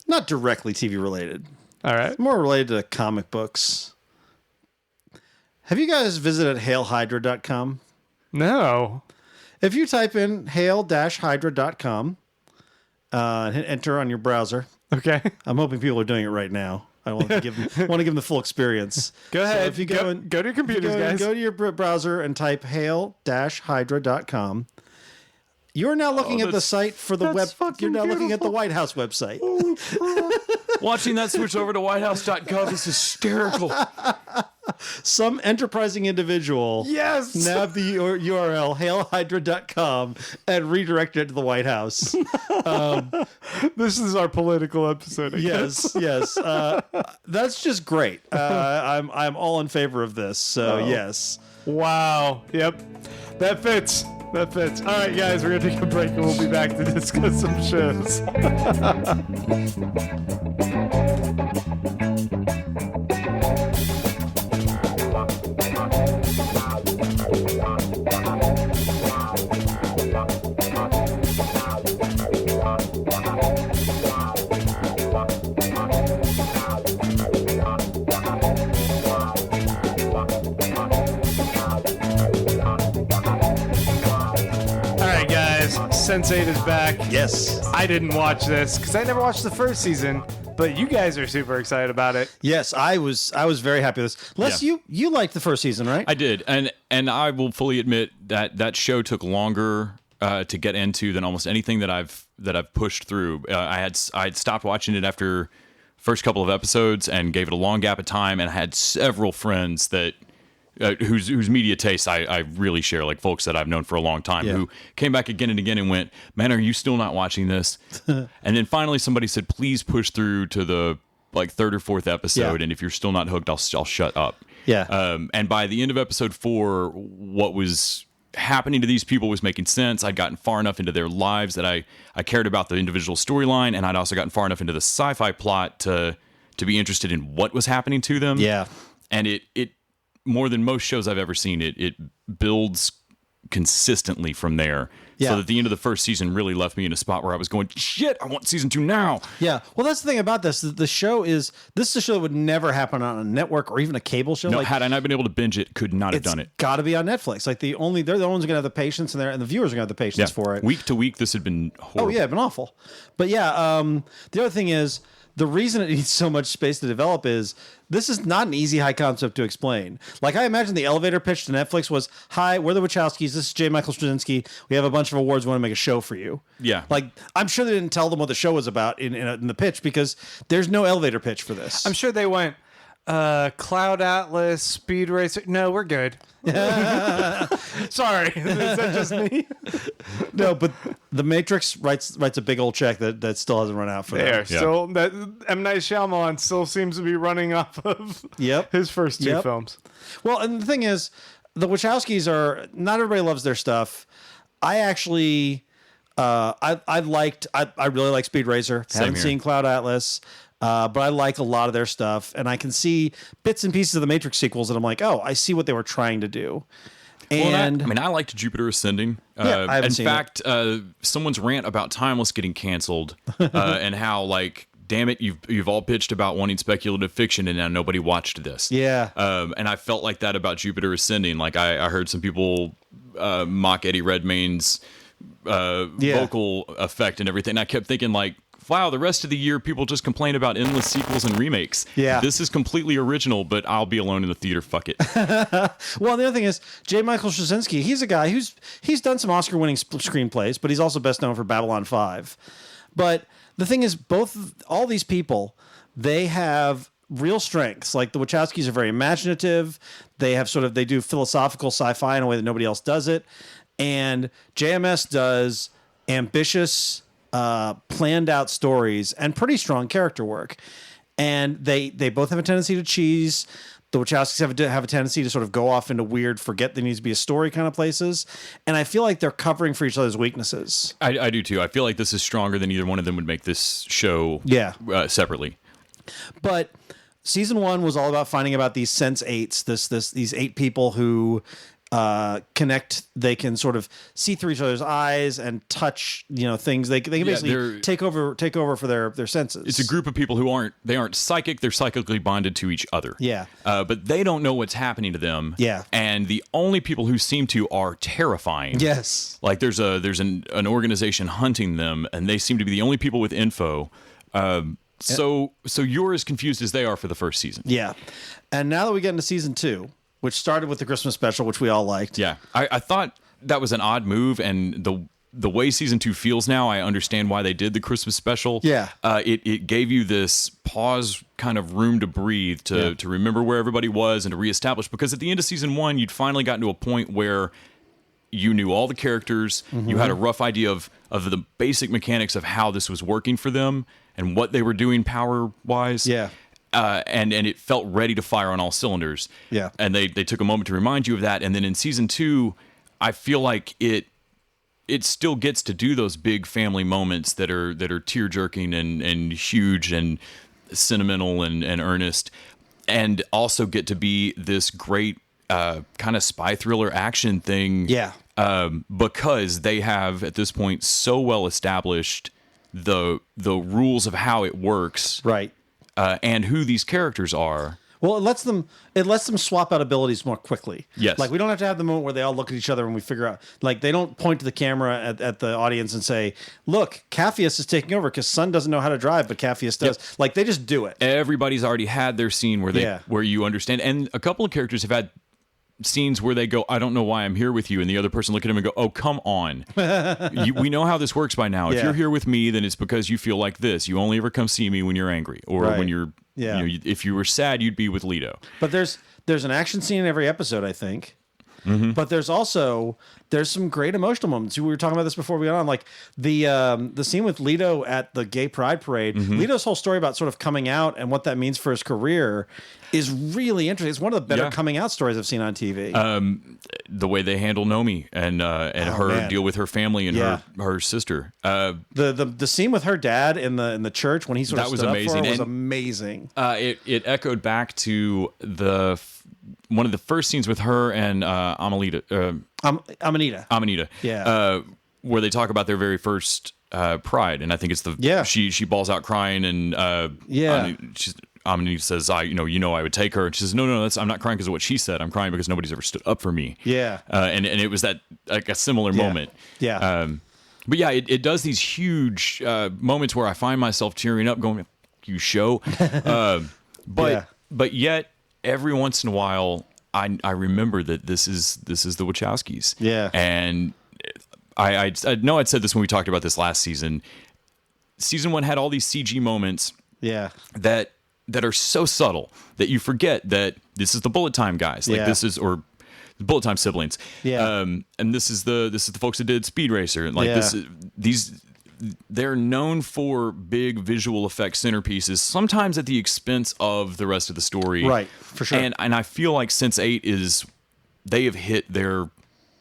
Not directly TV related. All right. More related to comic books. Have you guys visited hailhydra.com? No. If you type in hail-hydra.com and hit enter on your browser, Okay. I'm hoping people are doing it right now. I want to give them the full experience. Go ahead. So if you go to your computers, guys. Go to your browser and type hail-hydra.com. You're now looking at the site for the that's web. fucking You're now looking at the beautiful. White House website. Watching that switch over to whitehouse.gov is hysterical. Some enterprising individual Yes. nabbed the URL hailhydra.com and redirected it to the White House. This is our political episode. I guess. Yes. That's just great. I'm all in favor of this. So yes. Wow. Yep. That fits. That fits. All right, guys, we're going to take a break and we'll be back to discuss some shows. Sense8 is back. Yes. I didn't watch this because I never watched the first season, but you guys are super excited about it. Yes, I was very happy with this. Les, Yeah. you liked the first season, right? I did, and I will fully admit that show took longer to get into than almost anything that I've pushed through. I had stopped watching it after first couple of episodes and gave it a long gap of time, and I had several friends that whose media tastes I really share, like folks that I've known for a long time, who came back again and again and went, "Man, are you still not watching this?" And then finally somebody said, "Please push through to the like third or fourth episode, and if you're still not hooked, I'll shut up." Yeah. And by the end of episode 4, what was happening to these people was making sense. I'd gotten far enough into their lives that I cared about the individual storyline, and I'd also gotten far enough into the sci-fi plot to be interested in what was happening to them. Yeah. And it more than most shows I've ever seen, it builds consistently from there. Yeah. So that the end of the first season really left me in a spot where I was going, shit, I want season 2 now. Yeah. Well, that's the thing about this. The show is this is a show that would never happen on a network or even a cable show. No, had I not been able to binge it, could not have done it. Got to be on Netflix. Like they're the ones who are gonna have the patience, and the viewers are gonna have the patience for it. Week to week, this had been horrible. Oh yeah, it's been awful. But yeah, the other thing is the reason it needs so much space to develop is this is not an easy high concept to explain. Like I imagine the elevator pitch to Netflix was, "Hi, we're the Wachowskis. This is J. Michael Straczynski. We have a bunch of awards. We want to make a show for you." Yeah. Like I'm sure they didn't tell them what the show was about in the pitch because there's no elevator pitch for this. I'm sure they went, Cloud Atlas, Speed Racer. No, we're good. Sorry. Is that just me? No, but the Matrix writes a big old check that still hasn't run out for They them. are still, that M. Night Shyamalan still seems to be running off of his first two films. Well, and the thing is, the Wachowskis are not everybody loves their stuff. I actually, I really like Speed Racer. Haven't here. seen Cloud Atlas, but I like a lot of their stuff, and I can see bits and pieces of the Matrix sequels, and I'm like, oh, I see what they were trying to do. And I mean, I liked Jupiter Ascending. Yeah, I haven't in seen fact, someone's rant about Timeless getting canceled and how, like, damn it, you've all pitched about wanting speculative fiction and now nobody watched this. Yeah. And I felt like that about Jupiter Ascending. Like, I heard some people mock Eddie Redmayne's vocal effect and everything. And I kept thinking, like, wow, the rest of the year people just complain about endless sequels and remakes. Yeah. This is completely original, but I'll be alone in the theater. Fuck it. Well, the other thing is J. Michael Straczynski. He's a guy he's done some Oscar-winning screenplays, but he's also best known for Babylon 5. But the thing is, all these people, they have real strengths. Like the Wachowskis are very imaginative. They do philosophical sci-fi in a way that nobody else does it. And JMS does ambitious, planned out stories and pretty strong character work. And they both have a tendency to cheese. The Wachowskis have a tendency to sort of go off into weird, forget there needs to be a story kind of places. And I feel like they're covering for each other's weaknesses. I do too. I feel like this is stronger than either one of them would make this show separately. But season 1 was all about finding about these sense eights, these 8 people who connect. They can sort of see through each other's eyes and touch, things. They can basically take over for their senses. It's a group of people who aren't psychic. They're psychically bonded to each other. Yeah. But they don't know what's happening to them. Yeah. And the only people who seem to are terrifying. Yes. Like there's an organization hunting them, and they seem to be the only people with info. So you're as confused as they are for the first season. Yeah. And now that we get into season 2, which started with the Christmas special, which we all liked. Yeah. I thought that was an odd move, and the way season 2 feels now, I understand why they did the Christmas special. Yeah. It gave you this pause kind of room to breathe, to remember where everybody was and to reestablish, because at the end of season 1, you'd finally gotten to a point where you knew all the characters, you had a rough idea of the basic mechanics of how this was working for them and what they were doing power-wise. Yeah. And it felt ready to fire on all cylinders. Yeah. And they took a moment to remind you of that. And then in season 2, I feel like it still gets to do those big family moments that are tear-jerking and huge and sentimental and earnest, and also get to be this great kind of spy thriller action thing. Yeah. Because they have at this point so well established the rules of how it works. Right. And who these characters are. Well, it lets them swap out abilities more quickly. Yes. Like we don't have to have the moment where they all look at each other and we figure out, like they don't point to the camera at the audience and say, look, Capheus is taking over because Sun doesn't know how to drive, but Capheus does. Yep. Like they just do it. Everybody's already had their scene where you understand. And a couple of characters have had scenes where they go, I don't know why I'm here with you, and the other person look at him and go, oh, come on. We know how this works by now. If you're here with me, then it's because you feel like this. You only ever come see me when you're angry, or when you're if you were sad, you'd be with Leto. But there's an action scene in every episode, I think. Mm-hmm. But there's some great emotional moments. We were talking about this before we got on, like the scene with Leto at the gay pride parade. Mm-hmm. Leto's whole story about sort of coming out and what that means for his career is really interesting. It's one of the better coming out stories I've seen on TV. The way they handle Nomi and her deal with her family and her sister. The scene with her dad in the church when he sort of stood amazing. Up for her was amazing. It echoed back to one of the first scenes with her and Amanita. Yeah. Where they talk about their very first pride, and I think it's she balls out crying, and Amanita says, I would take her, and she says, no, I'm not crying because of what she said. I'm crying because nobody's ever stood up for me. Yeah. And it was that like a similar moment. Yeah. But yeah, it does these huge moments where I find myself tearing up, going, "You show," but yet every once in a while, I remember that this is the Wachowskis. Yeah. And I know I'd said this when we talked about this last season. Season 1 had all these CG moments. Yeah. That are so subtle that you forget that this is the Bullet Time guys. Like this is, or the Bullet Time siblings. Yeah. And this is the folks that did Speed Racer. Like they're known for big visual effects centerpieces, sometimes at the expense of the rest of the story. Right, for sure. And I feel like since 8 they have hit their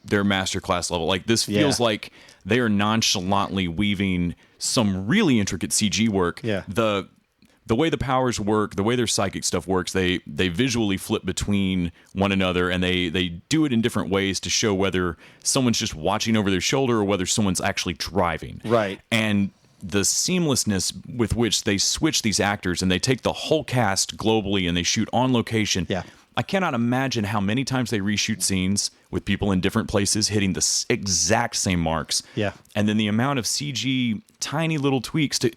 masterclass level. Like this feels like they are nonchalantly weaving some really intricate CG work. Yeah. the way the powers work, the way their psychic stuff works, they visually flip between one another, and they do it in different ways to show whether someone's just watching over their shoulder or whether someone's actually driving. Right. And the seamlessness with which they switch these actors, and they take the whole cast globally and they shoot on location. Yeah. I cannot imagine how many times they reshoot scenes with people in different places hitting the exact same marks. Yeah. And then the amount of CG, tiny little tweaks to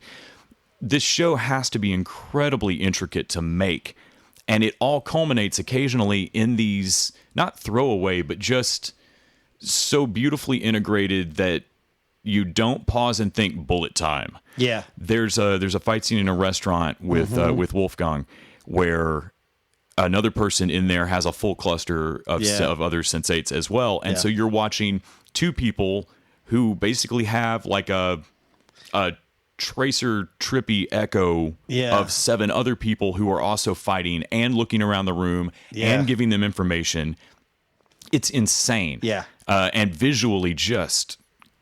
this show has to be incredibly intricate to make. And it all culminates occasionally in these, not throwaway, but just so beautifully integrated that you don't pause and think bullet time. Yeah. There's a fight scene in a restaurant with Wolfgang where another person in there has a full cluster of other sensates as well. And so you're watching two people who basically have like a tracer trippy echo of 7 other people who are also fighting and looking around the room and giving them information. It's insane. Yeah. And visually just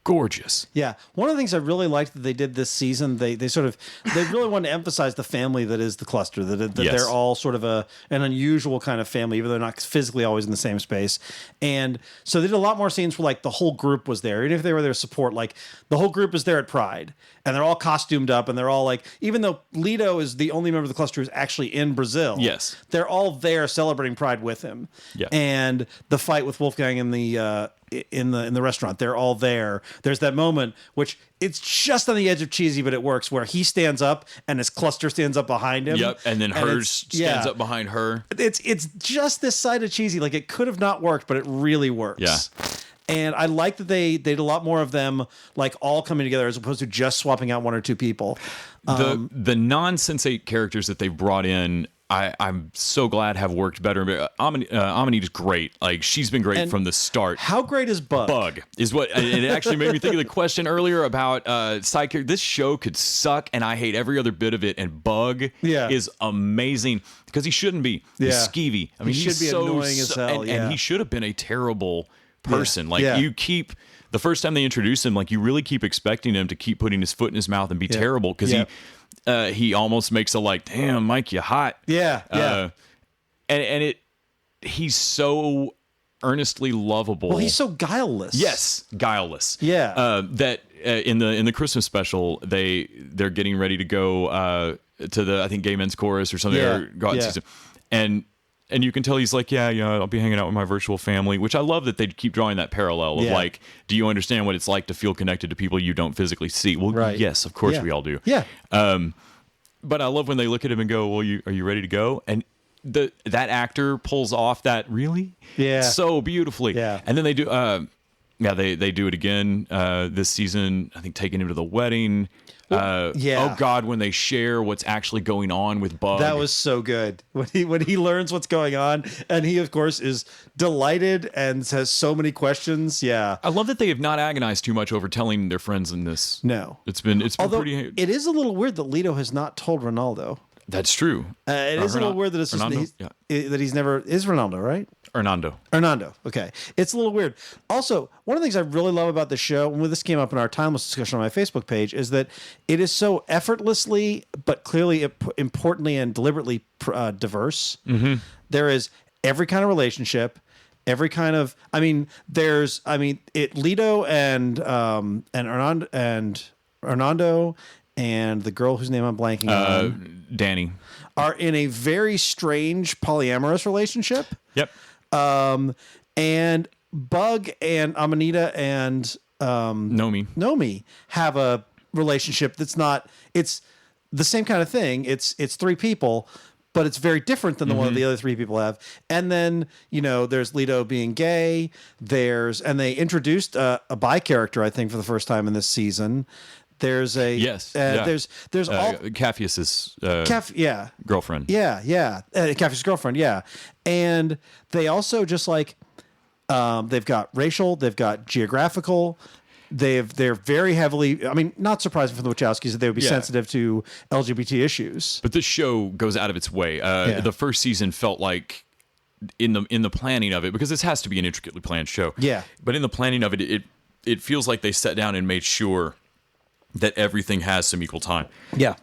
gorgeous. Yeah. One of the things I really liked that they did this season, they really wanted to emphasize the family that is the cluster, that they're all sort of an unusual kind of family, even though they're not physically always in the same space. And so they did a lot more scenes where like the whole group was there, even if they were there to support, like the whole group is there at Pride and they're all costumed up and they're all like, even though Leto is the only member of the cluster who's actually in Brazil. Yes. They're all there celebrating Pride with him. Yeah. And the fight with Wolfgang in the restaurant, they're all there. There's that moment which it's just on the edge of cheesy, but it works, where he stands up and his cluster stands up behind him. Yep, and then hers stands up behind her. It's just this side of cheesy. Like, it could have not worked, but it really works. Yeah. And I like that they did a lot more of them, like, all coming together as opposed to just swapping out one or two people. The non-sensate characters that they've brought in, I'm so glad have worked better. Amanita's great. Like, she's been great from the start. How great is Bug? Bug is what it actually made me think of the question earlier about side character. This show could suck, and I hate every other bit of it. And Bug is amazing because he shouldn't be. He's skeevy. I mean, he he's should be so annoying as hell. and he should have been a terrible person. Yeah. You keep. The first time they introduce him, like, you really keep expecting him to keep putting his foot in his mouth and be terrible because he almost makes a like, damn, Mike, you hot. Yeah. And he's so earnestly lovable. Well, he's so guileless. Yes, guileless. Yeah. That in the Christmas special, they're getting ready to go to the, I think, Gay Men's Chorus or something, or go out and see some, and you can tell he's like, I'll be hanging out with my virtual family, which I love that they keep drawing that parallel of like, do you understand what it's like to feel connected to people you don't physically see? Well, yes, of course we all do. Yeah. But I love when they look at him and go, well, are you ready to go? And that actor pulls off that really so beautifully. Yeah. And then they do, they do it again this season, I think, taking him to the wedding. Oh God, when they share what's actually going on with Bug. That was so good. When he learns what's going on, and he of course is delighted and has so many questions. Yeah. I love that they have not agonized too much over telling their friends in this. No. It's been Although, pretty. It is a little weird that Leto has not told Ronaldo. That's true. It is a little weird that it's just that he's never is Ronaldo, right? Hernando. Okay. It's a little weird. Also, one of the things I really love about the show, and when this came up in our timeless discussion on my Facebook page, is that it is so effortlessly, but clearly, importantly, and deliberately diverse. Mm-hmm. There is every kind of relationship, every kind of. Leto and Hernando and the girl whose name I'm blanking on, Danny, are in a very strange polyamorous relationship. Yep. And Bug and Amanita and Nomi have a relationship that's not. It's the same kind of thing. It's three people, but it's very different than the one the other three people have. And then there's Leto being gay. And they introduced a bi character, I think, for the first time in this season. There's a there's all Capheus's girlfriend. Capheus's girlfriend. And they also just like they've got racial, they've got geographical. They're very heavily. I mean, not surprising for the Wachowskis that they would be sensitive to LGBT issues. But this show goes out of its way. The first season felt like in the planning of it, because this has to be an intricately planned show. Yeah. But in the planning of it, it feels like they sat down and made sure that everything has some equal time. Yeah.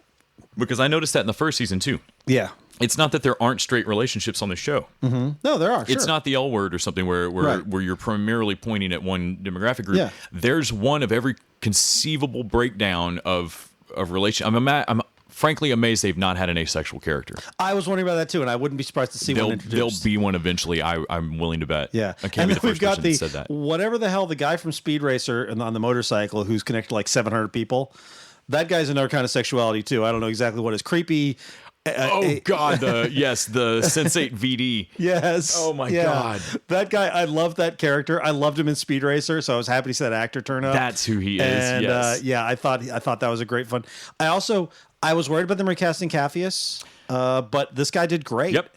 Because I noticed that in the first season too. Yeah. It's not that there aren't straight relationships on the show. No, there are. It's sure. not the L word or something where Right. where you're primarily pointing at one demographic group. Yeah. There's one of every conceivable breakdown of relation. I'm frankly amazed they've not had an asexual character. I was wondering about that too, and I wouldn't be surprised to see one There'll introduced. be one eventually. I'm willing to bet. Yeah, I can't and be then the we've first got person the that said that. whatever the hell the guy from Speed Racer and on the motorcycle who's connected to like 700 people. That guy's another kind of sexuality too. I don't know exactly what is creepy. Oh God, the Sense8 VD. Yes. Oh my God. That guy, I love that character. I loved him in Speed Racer, so I was happy to see that actor turn up. That's who he is. And Yes. I thought that was a great fun. I was worried about them recasting Capheus, but this guy did great. Yep.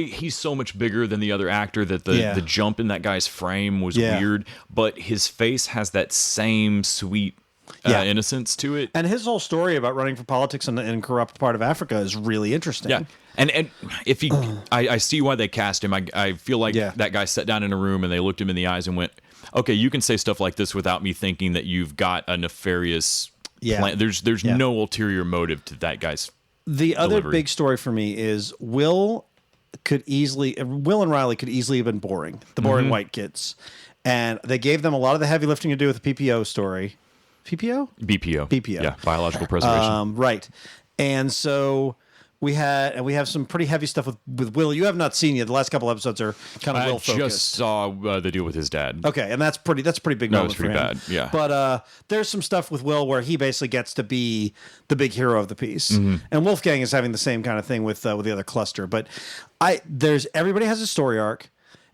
He's so much bigger than the other actor that Yeah. the jump in that guy's frame was Yeah. weird, but his face has that same sweet Yeah. innocence to it. And his whole story about running for politics in a corrupt part of Africa is really interesting. Yeah. And if he, I see why they cast him. I feel like Yeah. that guy sat down in a room and they looked him in the eyes and went, okay, you can say stuff like this without me thinking that you've got a nefarious plan. There's Yeah. no ulterior motive to that guy's. The other delivery. big story for me is Will and Riley could easily have been boring, the boring white kids. And they gave them a lot of the heavy lifting to do with the PPO story. PPO? BPO. Yeah, biological preservation. Right. And so we have some pretty heavy stuff with Will. You have not seen yet. The last couple episodes are kind of I Will focused. just saw the deal with his dad. Okay, and that's a pretty big No, moment it's pretty for him. bad, yeah. But there's some stuff with Will where he basically gets to be the big hero of the piece, and Wolfgang is having the same kind of thing with the other cluster. But everybody has a story arc.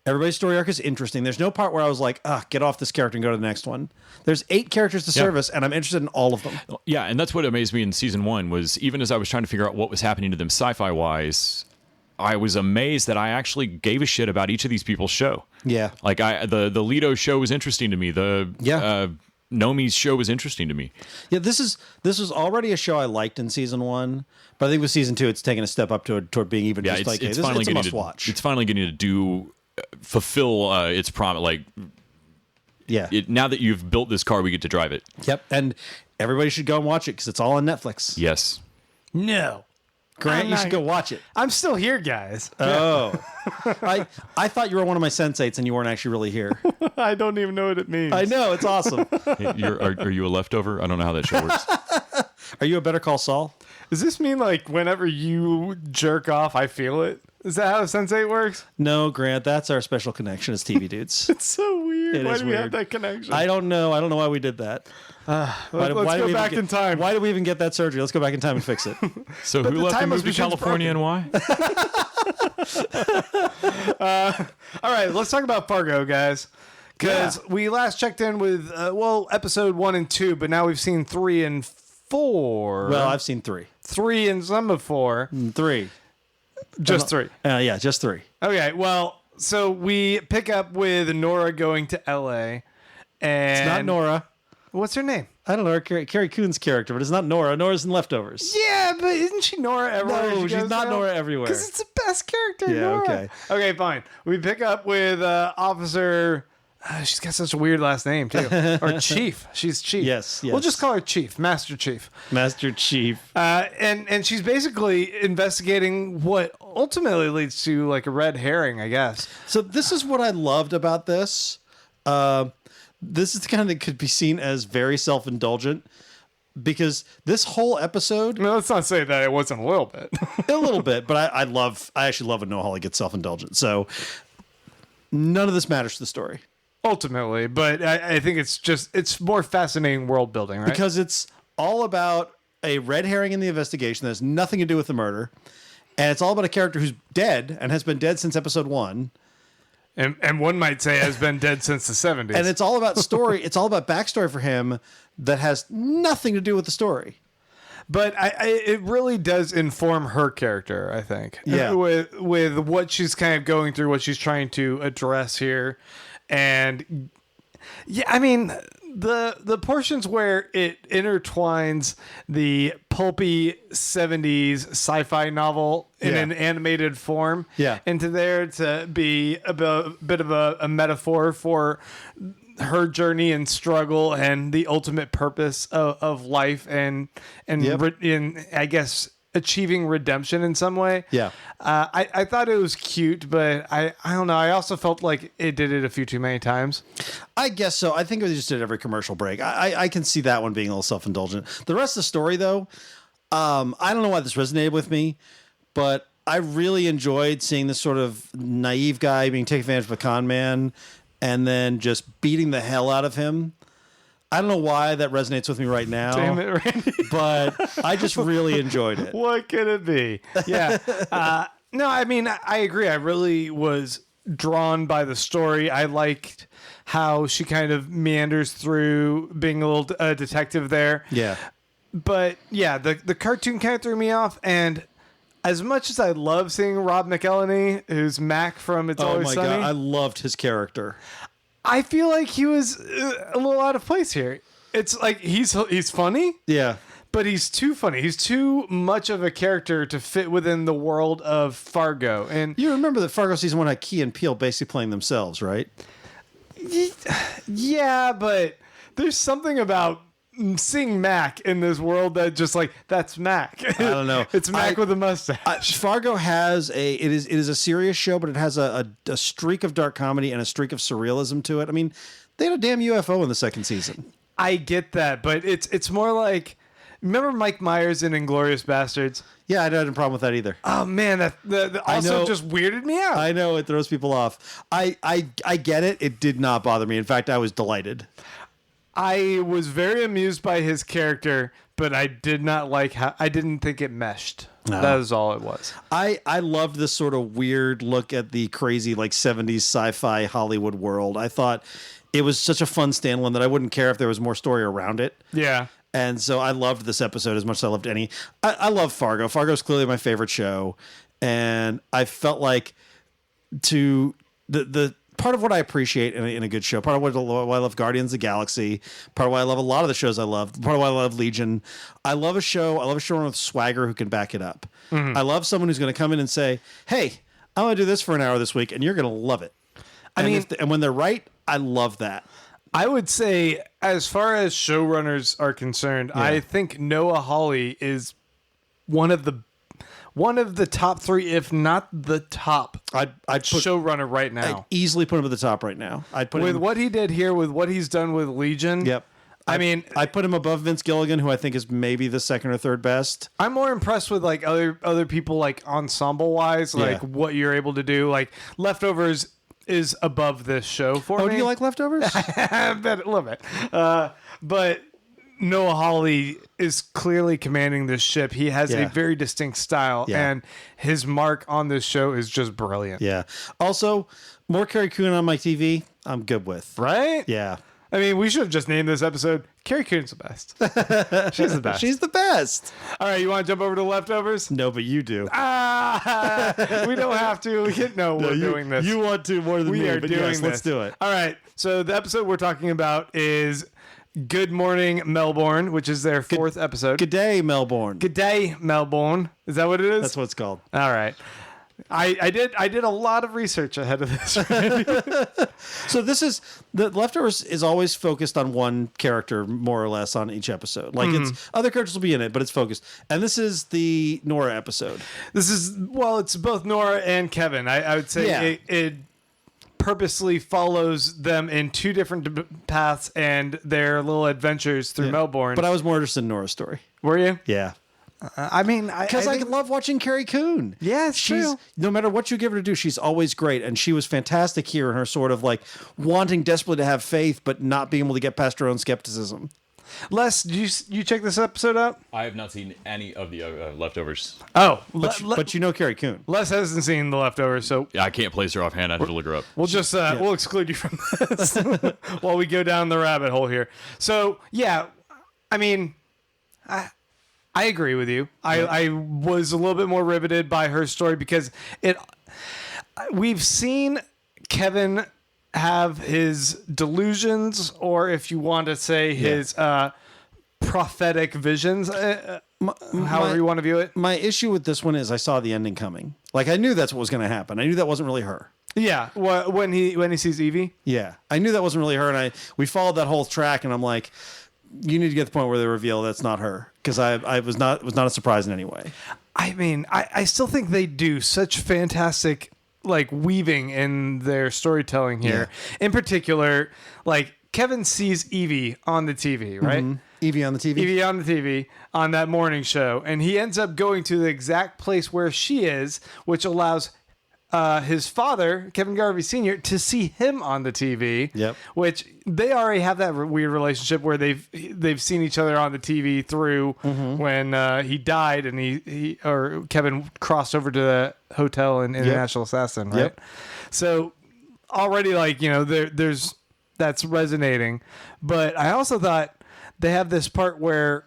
Everybody's story arc is interesting. There's no part where I was like, get off this character and go to the next one. There's 8 characters to service, and I'm interested in all of them. Yeah, and that's what amazed me in season 1 was even as I was trying to figure out what was happening to them sci-fi wise, I was amazed that I actually gave a shit about each of these people's show. Yeah. Like the Leto show was interesting to me. Nomi's show was interesting to me. Yeah, this was already a show I liked in season 1, but I think with season 2, it's taken a step up toward being even just like, it's hey, finally it's a getting must to watch. It's finally getting to fulfill its promise. Like, Yeah. now that you've built this car, we get to drive it. Yep. And everybody should go and watch it because it's all on Netflix. Yes. No. Grant, I'm you not- should go watch it. I'm still here, guys. Oh. I thought you were one of my sensates and you weren't actually really here. I don't even know what it means. I know. It's awesome. Are you a leftover? I don't know how that show works. Are you a Better Call Saul? Does this mean like whenever you jerk off, I feel it? Is that how Sensei works? No, Grant. That's our special connection as TV dudes. It's so weird. It Why is do we have weird. that connection? I don't know. I don't know why we did that. Let's did go we even back in time. Why did we even get that surgery? Let's go back in time and fix it. So But who the left time and moved to machine's California and why? All right, let's talk about Fargo, guys. Because we last checked in with, episode 1 and 2, but now we've seen 3 and 4. Well, I've seen 3. 3 and some of 4. 3. Just 3. Yeah, just 3. Okay, well, so we pick up with Nora going to L.A. And It's not Nora. What's her name? I don't know Carrie Coon's character, but it's not Nora. Nora's in Leftovers. Yeah, but isn't she Nora everywhere? No, she's not Nora everywhere. Because it's the best character, Yeah, Nora. okay. Okay, fine. We pick up with Officer... she's got such a weird last name, too. Or Chief. She's Chief. Yes. We'll just call her Chief. Master Chief. Master Chief. And she's basically investigating what ultimately leads to, like, a red herring, I guess. So this is what I loved about this. This is the kind that could be seen as very self-indulgent because this whole episode, No, let's not say that it wasn't a little bit. a little bit, but I actually love when Noah Hawley gets self-indulgent. So none of this matters to the story Ultimately, but I think it's more fascinating world building, right? because it's all about a red herring in the investigation that has nothing to do with the murder. And it's all about a character who's dead and has been dead since episode 1. And one might say has been dead since the 70s. And it's all about story. It's all about backstory for him that has nothing to do with the story. But it really does inform her character, I think. Yeah. With what she's kind of going through, what she's trying to address here. And yeah, I mean, the portions where it intertwines the pulpy 70s sci-fi novel in Yeah. an animated form Yeah. into there to be a bit of a metaphor for her journey and struggle and the ultimate purpose of life and Yep. I guess achieving redemption in some way. Yeah. I thought it was cute, but I don't know. I also felt like it did it a few too many times. I guess so. I think they just did every commercial break. I can see that one being a little self-indulgent. The rest of the story, though, I don't know why this resonated with me, but I really enjoyed seeing this sort of naive guy being taken advantage of a con man and then just beating the hell out of him. I don't know why that resonates with me right now. Damn it, Randy. But I just really enjoyed it. What could it be? Yeah. No, I mean, I agree. I really was drawn by the story. I liked how she kind of meanders through being a little detective there. Yeah. But yeah, the cartoon kind of threw me off. And as much as I love seeing Rob McElhenney, who's Mac from It's Always Sunny. God, I loved his character. I feel like he was a little out of place here. It's like he's funny. Yeah. But he's too funny. He's too much of a character to fit within the world of Fargo. And You remember that Fargo season 1 had Key and Peele basically playing themselves, right? yeah, but there's something about seeing Mac in this world that just like, that's Mac. I don't know. It's Mac with a mustache. Fargo has it is a serious show, but it has a streak of dark comedy and a streak of surrealism to it. I mean, they had a damn UFO in the second season. I get that, but it's more like, remember Mike Myers in Inglourious Bastards? Yeah, I didn't have a problem with that either. Oh man, that also just weirded me out. I know it throws people off. I get it. It did not bother me. In fact, I was delighted. I was very amused by his character, but I did not like how I didn't think it meshed. No. That is all it was. I loved this sort of weird look at the crazy like 70s sci-fi Hollywood world. I thought it was such a fun standalone that I wouldn't care if there was more story around it. Yeah. And so I loved this episode as much as I loved any. I love Fargo. Fargo's clearly my favorite show. And I felt like the part of what I appreciate in a good show, part of why I love Guardians of the Galaxy, part of why I love a lot of the shows I love, part of why I love Legion. I love a showrunner with swagger who can back it up. Mm-hmm. I love someone who's going to come in and say, hey, I'm going to do this for an hour this week and you're going to love it. And when they're right, I love that. I would say, as far as showrunners are concerned, I think Noah Hawley is one of the top 3, if not the top I'd put showrunner right now. I'd easily put him at the top right now. I'd put with him, what he did here, with what he's done with Legion. Yep. I put him above Vince Gilligan, who I think is maybe the second or third best. I'm more impressed with like other people, like ensemble wise, like what you're able to do. Like Leftovers is above this show for me. Oh, do you like Leftovers? I bet a little bit. But Noah Hawley is clearly commanding this ship. He has a very distinct style, and his mark on this show is just brilliant. Yeah. Also, more Carrie Coon on my TV, I'm good with. Right? Yeah. I mean, we should have just named this episode Carrie Coon's the best. She's the best. She's the best. All right, you want to jump over to Leftovers? No, but you do. We don't have to. We're doing this. You want to more than me. We are doing this. Let's do it. All right. So the episode we're talking about is Good Morning Melbourne, which is their 4th episode. Good day, Melbourne. Good day, Melbourne. Is that what it is? That's what it's called. All right. I did a lot of research ahead of this. So the Leftovers is always focused on one character, more or less, on each episode. Like it's other characters will be in it, but it's focused. And this is the Nora episode. It's both Nora and Kevin. I would say it purposely follows them in 2 different paths and their little adventures through Melbourne. But I was more interested in Nora's story. Were you? Yeah. I mean, because I love watching Carrie Coon. Yeah, she's true. No matter what you give her to do, she's always great, and she was fantastic here in her sort of like wanting desperately to have faith, but not being able to get past her own skepticism. Les, did you check this episode out? I have not seen any of the Leftovers. Oh, but you know Carrie Coon. Les hasn't seen the Leftovers, so Yeah, I can't place her offhand. I have to look her up. we'll just we'll exclude you from this while we go down the rabbit hole here. So yeah, I mean, I agree with you. I was a little bit more riveted by her story because we've seen Kevin have his delusions, or if you want to say his prophetic visions, however you want to view it. My issue with this one is I saw the ending coming. Like I knew that's what was going to happen. I knew that wasn't really her. Yeah, when he sees Evie. Yeah, I knew that wasn't really her, and we followed that whole track, and I'm like, you need to get to the point where they reveal that's not her, because I was not a surprise in any way. I mean, I still think they do such fantastic like weaving in their storytelling here. In particular, like Kevin sees Evie on the TV, right? Evie on the TV. Evie on the TV on that morning show, and he ends up going to the exact place where she is, which allows his father, Kevin Garvey Sr., to see him on the TV. Yep. Which they already have that weird relationship where they've seen each other on the TV through when he died and he or Kevin crossed over to the hotel in International Assassin, right? Yep. So already, like, you know, there's that's resonating. But I also thought they have this part where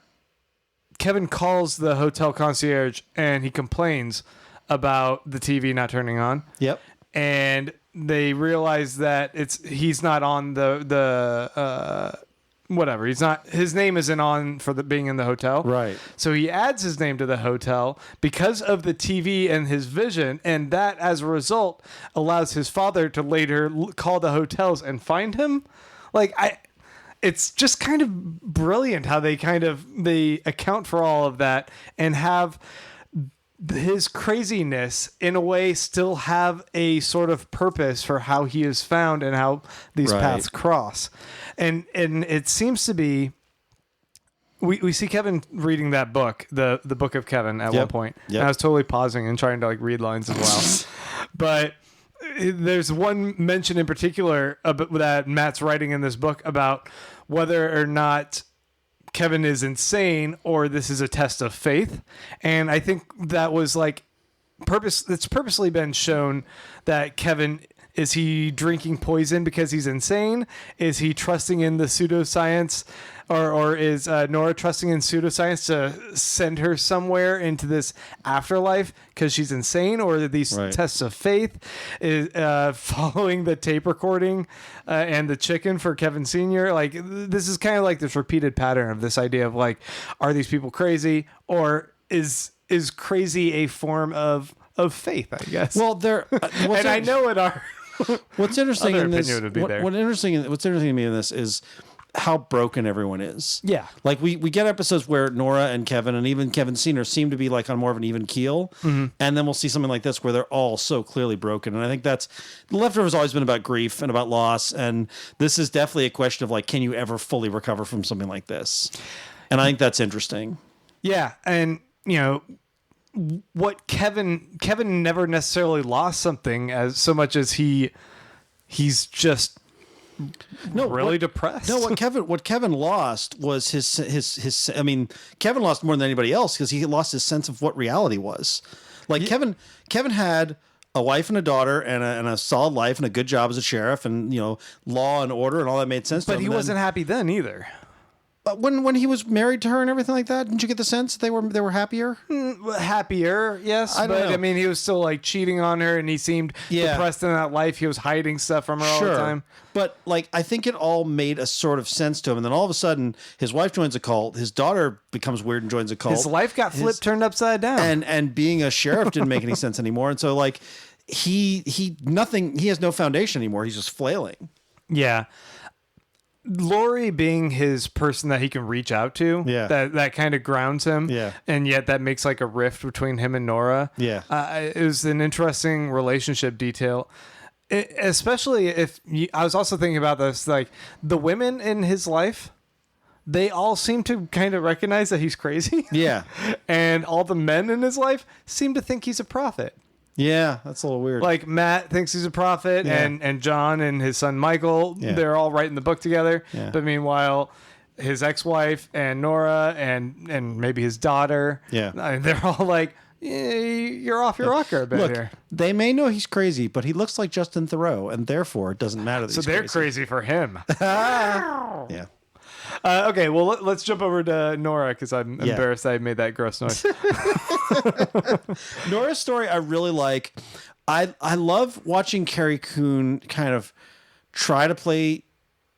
Kevin calls the hotel concierge and he complains about the TV not turning on. Yep. And they realize that he's not on the whatever. He's not, his name isn't on for the being in the hotel. Right. So he adds his name to the hotel because of the TV and his vision, and that as a result allows his father to later call the hotels and find him. Like, it's just kind of brilliant how they account for all of that and have his craziness in a way still have a sort of purpose for how he is found and how these paths cross. And it seems to be, we see Kevin reading that book, the book of Kevin at one point. Yep. And I was totally pausing and trying to like read lines as well. But there's one mention in particular that Matt's writing in this book about whether or not Kevin is insane or this is a test of faith. And I think that was like it's purposely been shown that Kevin, is he drinking poison because he's insane? Is he trusting in the pseudoscience, or is Nora trusting in pseudoscience to send her somewhere into this afterlife because she's insane? Or are these tests of faith? Is following the tape recording and the chicken for Kevin Sr.? Like, this is kind of like this repeated pattern of this idea of like, are these people crazy, or is crazy a form of faith, I guess? Well, and I know it are. What's interesting in this? Would be there. What's interesting to me in this is how broken everyone is. Yeah. Like we get episodes where Nora and Kevin and even Kevin Senior seem to be like on more of an even keel. And then we'll see something like this where they're all so clearly broken. And I think that's, The Leftovers always been about grief and about loss. And this is definitely a question of like, can you ever fully recover from something like this? And I think that's interesting. Yeah. And, you know, what Kevin never necessarily lost something as so much as he's just really depressed. No, what Kevin lost was his I mean, Kevin lost more than anybody else because he lost his sense of what reality was. Like Kevin had a wife and a daughter and a solid life and a good job as a sheriff and, you know, law and order and all that made sense to him. But he wasn't happy then either. When he was married to her and everything like that, didn't you get the sense they were happier? Happier, yes. I mean, he was still like cheating on her, and he seemed depressed in that life. He was hiding stuff from her all the time. But like, I think it all made a sort of sense to him. And then all of a sudden, his wife joins a cult. His daughter becomes weird and joins a cult. His life got turned upside down. And being a sheriff didn't make any sense anymore. And so like, he has no foundation anymore. He's just flailing. Yeah. Lori being his person that he can reach out to, that kind of grounds him, and yet that makes like a rift between him and Nora. It was an interesting relationship detail, especially if I was also thinking about this, like the women in his life, they all seem to kind of recognize that he's crazy. And all the men in his life seem to think he's a prophet. Yeah, that's a little weird. Like Matt thinks he's a prophet, and John and his son Michael, they're all writing the book together. But meanwhile, his ex-wife and Nora and maybe his daughter, they're all like, you're off your rocker a bit here. They may know he's crazy, but he looks like Justin Theroux, and therefore it doesn't matter that so they're crazy for him. Yeah. Okay, well, let's jump over to Nora because I'm embarrassed I made that gross noise. Nora's story I really like. I love watching Carrie Coon kind of try to play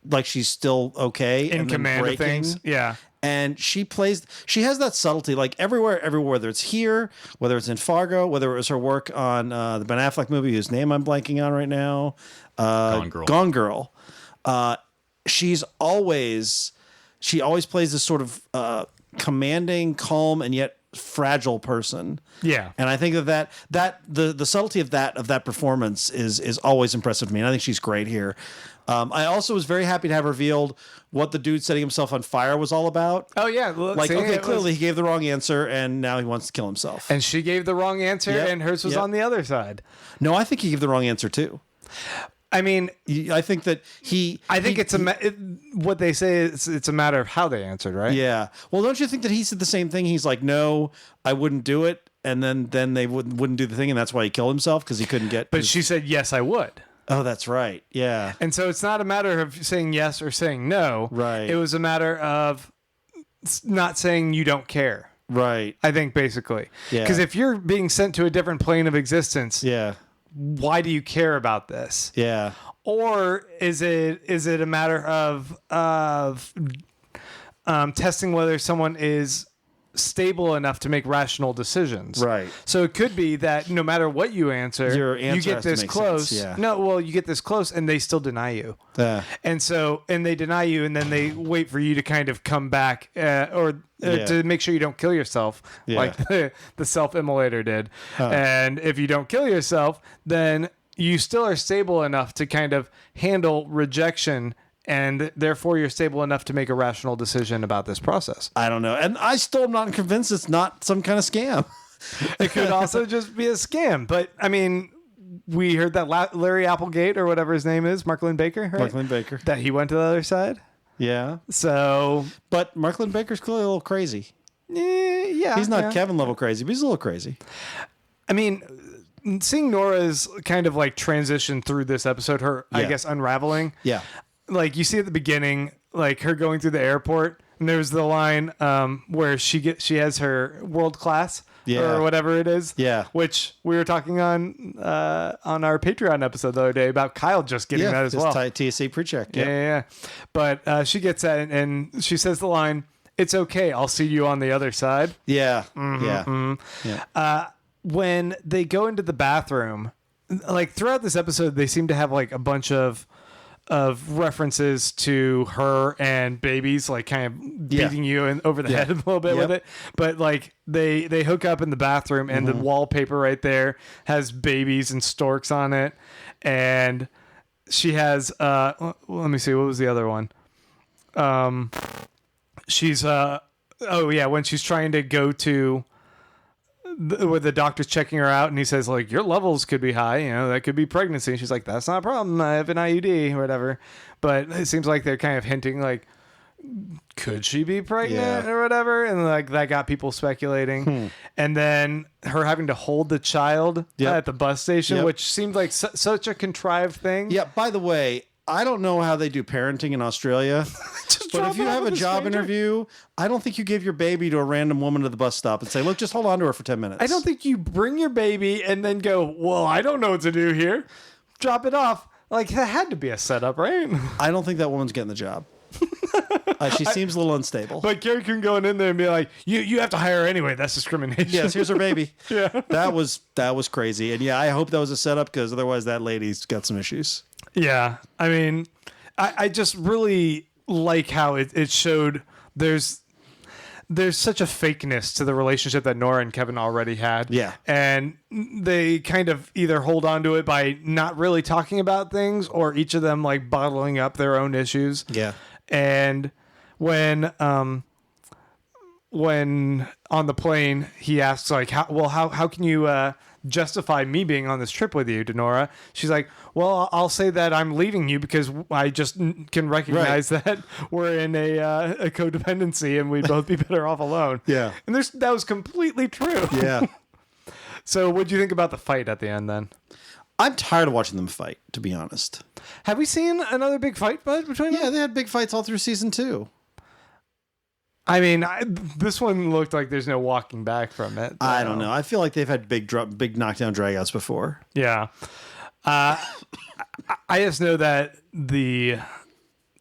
like she's still okay. In command of things. Yeah. And she has that subtlety, like everywhere, whether it's here, whether it's in Fargo, whether it was her work on the Ben Affleck movie, whose name I'm blanking on right now. Gone Girl. Gone Girl. She's always she always plays this sort of commanding, calm, and yet fragile person. Yeah. And I think that the subtlety of that performance is always impressive to me. And I think she's great here. I also was very happy to have revealed what the dude setting himself on fire was all about. Oh yeah, Like, okay, clearly he gave the wrong answer and now he wants to kill himself. and she gave the wrong answer, Yep, and hers was yep. on the other side. No, I think he gave the wrong answer too. I mean, I think that what they say is it's a matter of how they answered, right? Yeah. Well, don't you think that he said the same thing? He's like, no, I wouldn't do it. And then they wouldn't do the thing. And that's why he killed himself, because he couldn't get. But she said, yes, I would. Oh, that's right. Yeah. And so it's not a matter of saying yes or saying no. Right. It was a matter of not saying you don't care. Right. I think basically. Yeah. Because if you're being sent to a different plane of existence, Yeah. why do you care about this? Yeah. Or is it a matter of testing whether someone is stable enough to make rational decisions? Right. So it could be that no matter what you answer, Your answer you get has to this make close. sense, yeah. No, well, you get this close and they still deny you. And they deny you, and then they wait for you to kind of come back to make sure you don't kill yourself, like the self-immolator did. And if you don't kill yourself, then you still are stable enough to kind of handle rejection, and therefore you're stable enough to make a rational decision about this process. I don't know. And I still am not convinced it's not some kind of scam. It could also just be a scam. But, I mean, we heard that Larry Applegate, or whatever his name is, Mark Lynn Baker, right? Mark Lynn Baker. That he went to the other side. Yeah. So, But Mark Lynn Baker's clearly a little crazy. yeah. He's not yeah. Kevin level crazy, but he's a little crazy. I mean, seeing Nora's kind of like transition through this episode, I guess, unraveling. Yeah. Like you see at the beginning, like her going through the airport, and there's the line where she has her world class or whatever it is. Yeah. Which we were talking on our Patreon episode the other day about Kyle just getting that as well. TSA pre-check. Yeah. But she gets that, and she says the line, "It's okay, I'll see you on the other side." Yeah. Yeah. When they go into the bathroom, like throughout this episode, they seem to have like a bunch of references to her and babies, like kind of beating you over the head a little bit with it. But like they hook up in the bathroom, and the wallpaper right there has babies and storks on it. And she has, let me see, what was the other one? She's, when she's trying to go to, where the doctor's checking her out, and he says, like, your levels could be high, that could be pregnancy. And she's like, that's not a problem, I have an IUD or whatever. But it seems like they're kind of hinting, like, could she be pregnant or whatever? And like that got people speculating. And then her having to hold the child at the bus station, which seemed like such a contrived thing. Yeah. By the way, I don't know how they do parenting in Australia, but if you have a job interview, I don't think you give your baby to a random woman at the bus stop and say, look, just hold on to her for 10 minutes. I don't think you bring your baby and then go, well, I don't know what to do here. Drop it off. Like, that had to be a setup, right? I don't think that woman's getting the job. She seems a little unstable. But Carrie Coon going in there and be like, you have to hire her anyway. That's discrimination. Yes, here's her baby. Yeah. That was crazy. And yeah, I hope that was a setup, because otherwise that lady's got some issues. Yeah. I mean, I just really like how it showed there's such a fakeness to the relationship that Nora and Kevin already had. Yeah. And they kind of either hold on to it by not really talking about things, or each of them like bottling up their own issues. Yeah. And when on the plane, he asks like, how can you justify me being on this trip with you, to Nora? She's like, well, I'll say that I'm leaving you because I just can recognize that we're in a codependency and we'd both be better off alone. Yeah. And that was completely true. Yeah. So what do you think about the fight at the end then? I'm tired of watching them fight, to be honest. Have we seen another big fight between them? Yeah, they had big fights all through season 2. I mean, this one looked like there's no walking back from it. I don't know. I feel like they've had big knockdown dragouts before. Yeah. I just know that the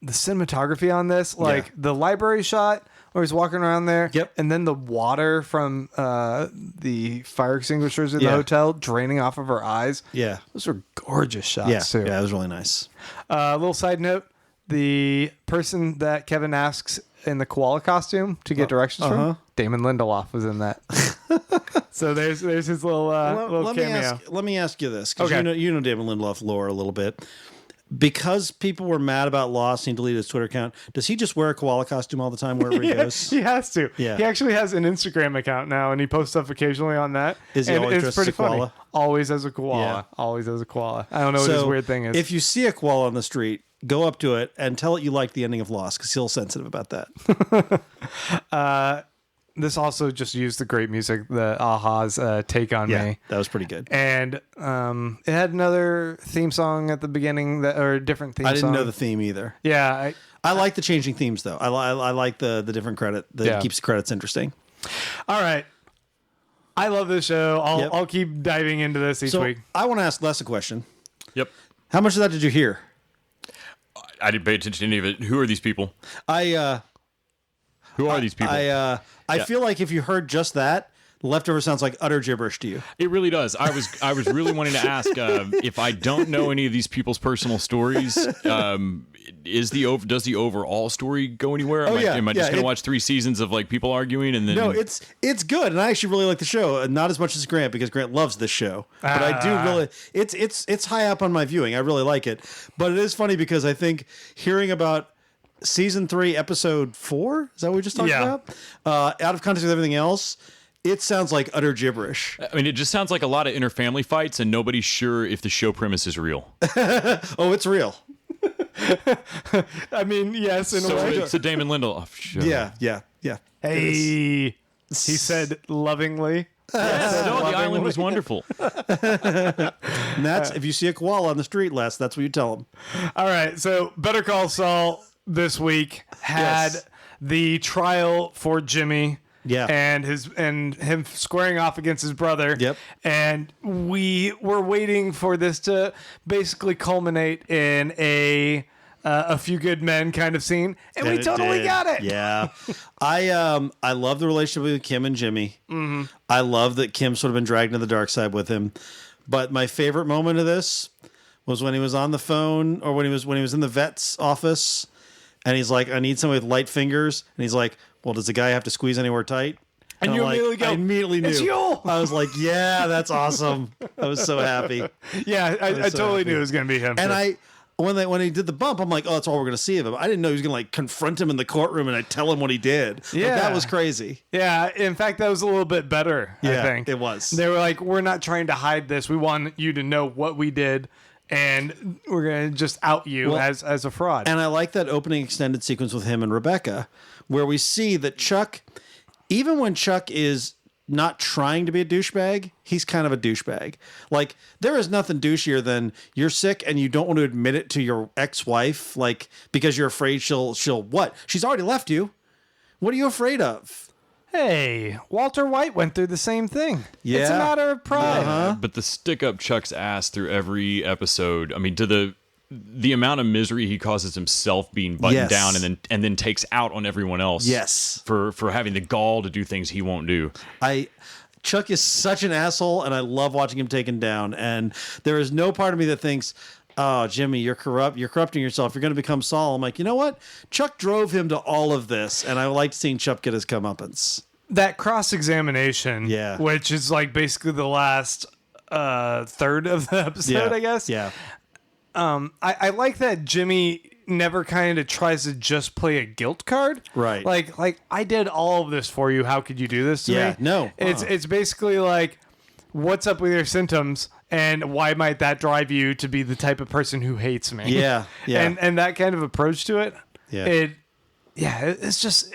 cinematography on this, like the library shot where he's walking around there, and then the water from the fire extinguishers in the hotel draining off of her eyes. Yeah. Those were gorgeous shots, too. Yeah, it was really nice. Little side note, the person that Kevin asks in the koala costume to get directions from? Damon Lindelof was in that. So there's his little little cameo. Let me ask you this, because Okay. you know Damon Lindelof lore a little bit. Because people were mad about Lost and he deleted his Twitter account, does he just wear a koala costume all the time wherever he goes? He has to. Yeah. He actually has an Instagram account now, and he posts stuff occasionally on that. Is he and always it's dressed pretty as a koala? funny. Always as a koala. Yeah. Always as a koala. I don't know what his weird thing is. If you see a koala on the street, go up to it and tell it you like the ending of Lost, because he'll sensitive about that. This also just used the great music, the Aha's Take on Yeah, Me. that was pretty good. And it had another theme song at the beginning, or a different theme song. I didn't know the theme either. Yeah. I like the changing themes, though. I like the different credit that keeps the credits interesting. All right. I love this show. Yep. I'll keep diving into this each So week. I want to ask Les a question. Yep. How much of that did you hear? I didn't pay attention to any of it. Who are these people? Who are these people? I feel like if you heard just that, Leftover sounds like utter gibberish to you. It really does. I was really wanting to ask if I don't know any of these people's personal stories. Does the overall story go anywhere? Am I just going to watch 3 seasons of like people arguing and then? No, it's good, and I actually really like the show. Not as much as Grant, because Grant loves this show, but I do really. It's high up on my viewing. I really like it, but it is funny because I think hearing about season 3, episode 4, is that what we just talked about? Out of context with everything else, it sounds like utter gibberish. I mean, it just sounds like a lot of inter-family fights, and nobody's sure if the show premise is real. Oh, it's real. I mean, yes, in a So way. it's a Damon Lindelof show. Yeah. Hey, he said lovingly. Yes, no, the island was wonderful. And that's, if you see a koala on the street, Les, that's what you tell them. All right, so Better Call Saul this week had the trial for Jimmy. Yeah. And him squaring off against his brother. Yep. And we were waiting for this to basically culminate in a Few Good Men kind of scene, and we totally got it. Yeah. I love the relationship with Kim and Jimmy. Mm-hmm. I love that Kim's sort of been dragged into the dark side with him. But my favorite moment of this was when he was on the phone, or when he was in the vet's office, and he's like, "I need somebody with light fingers," and he's like, "Well, does the guy have to squeeze anywhere tight?" And I'm you like, immediately go, I immediately knew. "It's you!" I was like, "Yeah, that's awesome." I was so happy. Yeah, I so totally happy. knew it was going to be him. And too. when he did the bump, I'm like, "Oh, that's all we're going to see of him." I didn't know he was going to like confront him in the courtroom and I tell him what he did. Like, Yeah. that was crazy. Yeah, in fact, that was a little bit better, I Yeah, think. it was. They were like, we're not trying to hide this. We want you to know what we did, and we're going to just out you as a fraud. And I like that opening extended sequence with him and Rebecca, where we see that Chuck, even when Chuck is not trying to be a douchebag, he's kind of a douchebag. Like, there is nothing douchier than you're sick and you don't want to admit it to your ex-wife, like, because you're afraid she'll what? She's already left you. What are you afraid of? Hey, Walter White went through the same thing. Yeah. It's a matter of pride. But the stick up Chuck's ass through every episode. I mean, to the amount of misery he causes himself being buttoned Yes. down and then takes out on everyone else. Yes. For having the gall to do things he won't do. Chuck is such an asshole, and I love watching him taken down. And there is no part of me that thinks, "Oh, Jimmy, you're corrupt. You're corrupting yourself. You're going to become Saul." I'm like, you know what? Chuck drove him to all of this, and I liked seeing Chuck get his comeuppance. That cross-examination, which is like basically the last third of the episode, I guess. Yeah. I like that Jimmy never kind of tries to just play a guilt card. Right. Like I did all of this for you. How could you do this to me? No. It's basically like, what's up with your symptoms and why might that drive you to be the type of person who hates me? Yeah. And that kind of approach to it. Yeah. It's just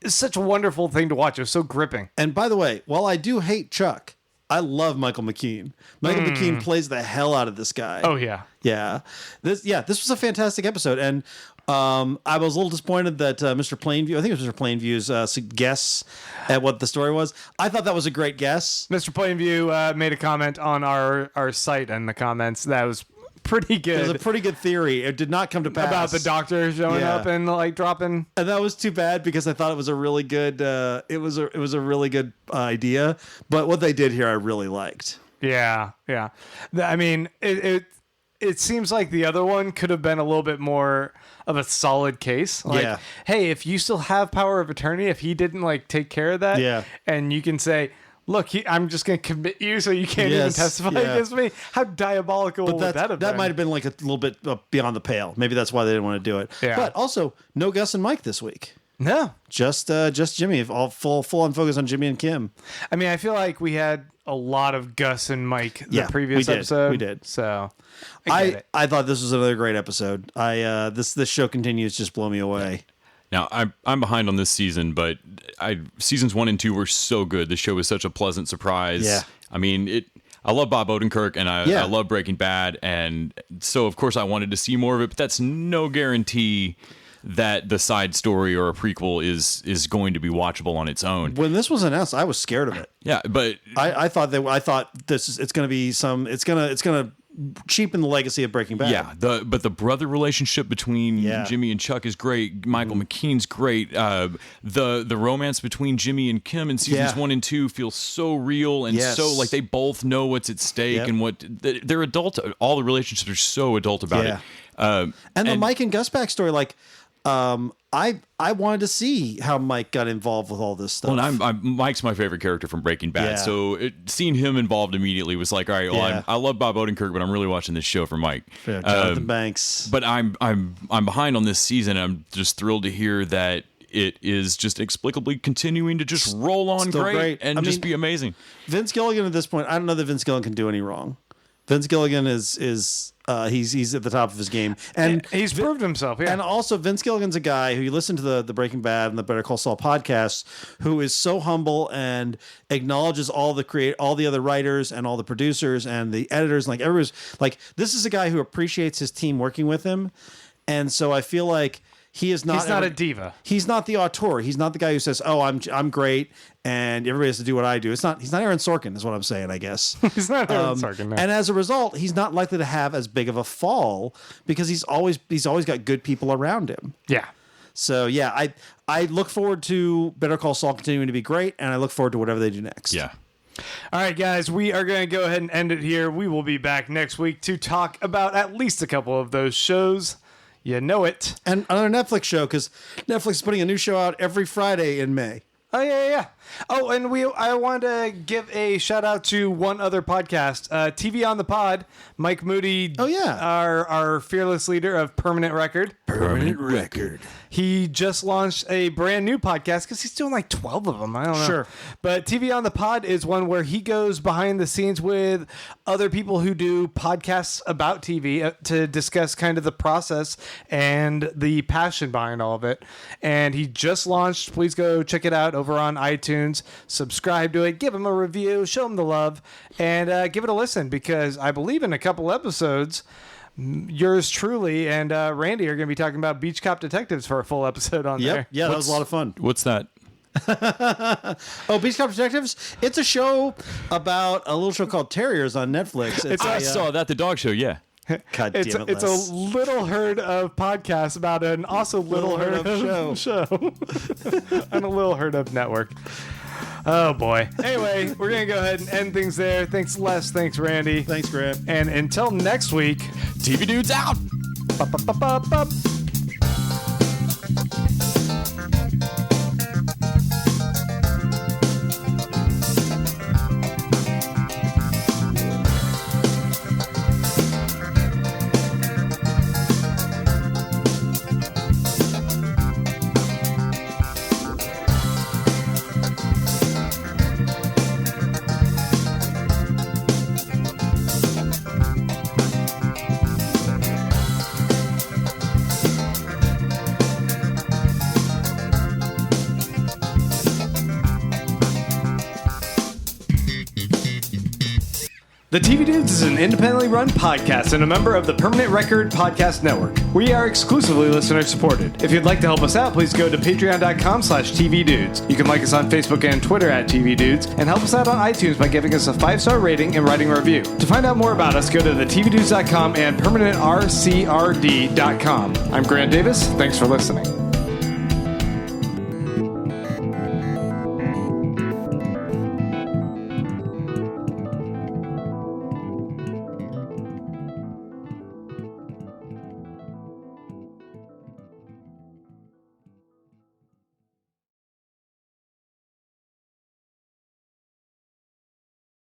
it's such a wonderful thing to watch. It was so gripping. And by the way, while I do hate Chuck, I love Michael McKean. Michael McKean plays the hell out of this guy. Oh yeah. Yeah. This was a fantastic episode. And I was a little disappointed that Mr. Plainview, I think it was Mr. Plainview's guess at what the story was. I thought that was a great guess. Mr. Plainview made a comment on our site in the comments that was pretty good. It was a pretty good theory. It did not come to pass. About the doctor showing up and like dropping. And that was too bad because I thought it was a really good it was a really good idea. But what they did here I really liked. Yeah. I mean, it it seems like the other one could have been a little bit more of a solid case. Like, Yeah. hey, if you still have power of attorney, if he didn't like take care of that, Yeah. and you can say, look, I'm just going to commit you so you can't even Yes, testify yeah. against me. How diabolical would that have been? That might have been like a little bit beyond the pale. Maybe that's why they didn't want to do it. Yeah. But also, no Gus and Mike this week. No. Just Jimmy. All full on focus on Jimmy and Kim. I mean, I feel like we had a lot of Gus and Mike the previous we did. episode. We did. So I get it. I thought this was another great episode. This show continues to just blow me away. Now I'm behind on this season, but seasons 1 and 2 were so good. The show was such a pleasant surprise. Yeah. I mean, I love Bob Odenkirk, and I love Breaking Bad, and so of course I wanted to see more of it. But that's no guarantee that the side story or a prequel is going to be watchable on its own. When this was announced, I was scared of it. Yeah, but I thought it's going to be it's going to cheapen the legacy of Breaking Bad. yeah, but the brother relationship between Jimmy and Chuck is great. Michael McKean's great. The romance between Jimmy and Kim in seasons 1 and 2 feels so real and so like they both know what's at stake and what they're adult. All the relationships are so adult about it. And the Mike and Gus backstory, like. I wanted to see how Mike got involved with all this stuff. Well, and Mike's my favorite character from Breaking Bad, Yeah. so seeing him involved immediately was like, all right, well, I love Bob Odenkirk, but I'm really watching this show for Mike. Yeah, Jonathan Banks. But I'm behind on this season. I'm just thrilled to hear that it is just explicably continuing to just roll on Still great. and just be amazing. Vince Gilligan at this point, I don't know that Vince Gilligan can do any wrong. Vince Gilligan is he's at the top of his game, and he's proved himself. Yeah, and also Vince Gilligan's a guy who you listen to the Breaking Bad and the Better Call Saul podcasts, who is so humble and acknowledges all the other writers and all the producers and the editors, and like everybody's like, this is a guy who appreciates his team working with him, and so I feel like. He's not a diva. He's not the auteur. He's not the guy who says, "Oh, I'm great," and everybody has to do what I do. He's not Aaron Sorkin, is what I'm saying. I guess he's not Aaron Sorkin. No. And as a result, he's not likely to have as big of a fall because he's always got good people around him. Yeah. So yeah, I look forward to Better Call Saul continuing to be great, and I look forward to whatever they do next. Yeah. All right, guys, we are going to go ahead and end it here. We will be back next week to talk about at least a couple of those shows. You know it. And another Netflix show, because Netflix is putting a new show out every Friday in May. Oh, yeah. Oh, and I wanted to give a shout out to one other podcast, TV on the Pod. Mike Moody. Oh, yeah. Our fearless leader of Permanent Record. Permanent Record. He just launched a brand new podcast because he's doing like 12 of them. I don't know. Sure. But TV on the Pod is one where he goes behind the scenes with other people who do podcasts about TV to discuss kind of the process and the passion behind all of it. And he just launched. Please go check it out over on iTunes. Subscribe to it. Give him a review. Show him the love. And give it a listen because I believe in a couple episodes, yours truly and Randy are going to be talking about Beach Cop Detectives for a full episode on there. Yeah, that was a lot of fun. What's that? Oh, Beach Cop Detectives? It's a show about a little show called Terriers on Netflix. I saw that, the dog show, yeah. God damn it, It's Les. a little herd of podcasts about an also little herd of show. And a little herd of network. Oh, boy. Anyway, we're going to go ahead and end things there. Thanks, Les. Thanks, Randy. Thanks, Grant. And until next week, TV Dudes out! Ba-ba-ba-ba-ba. The TV Dudes is an independently run podcast and a member of the Permanent Record Podcast Network. We are exclusively listener supported. If you'd like to help us out, please go to patreon.com/tvdudes. You can like us on Facebook and Twitter at TV Dudes and help us out on iTunes by giving us a 5-star rating and writing a review. To find out more about us, go to thetvdudes.com and permanentrcrd.com. I'm Grant Davis. Thanks for listening.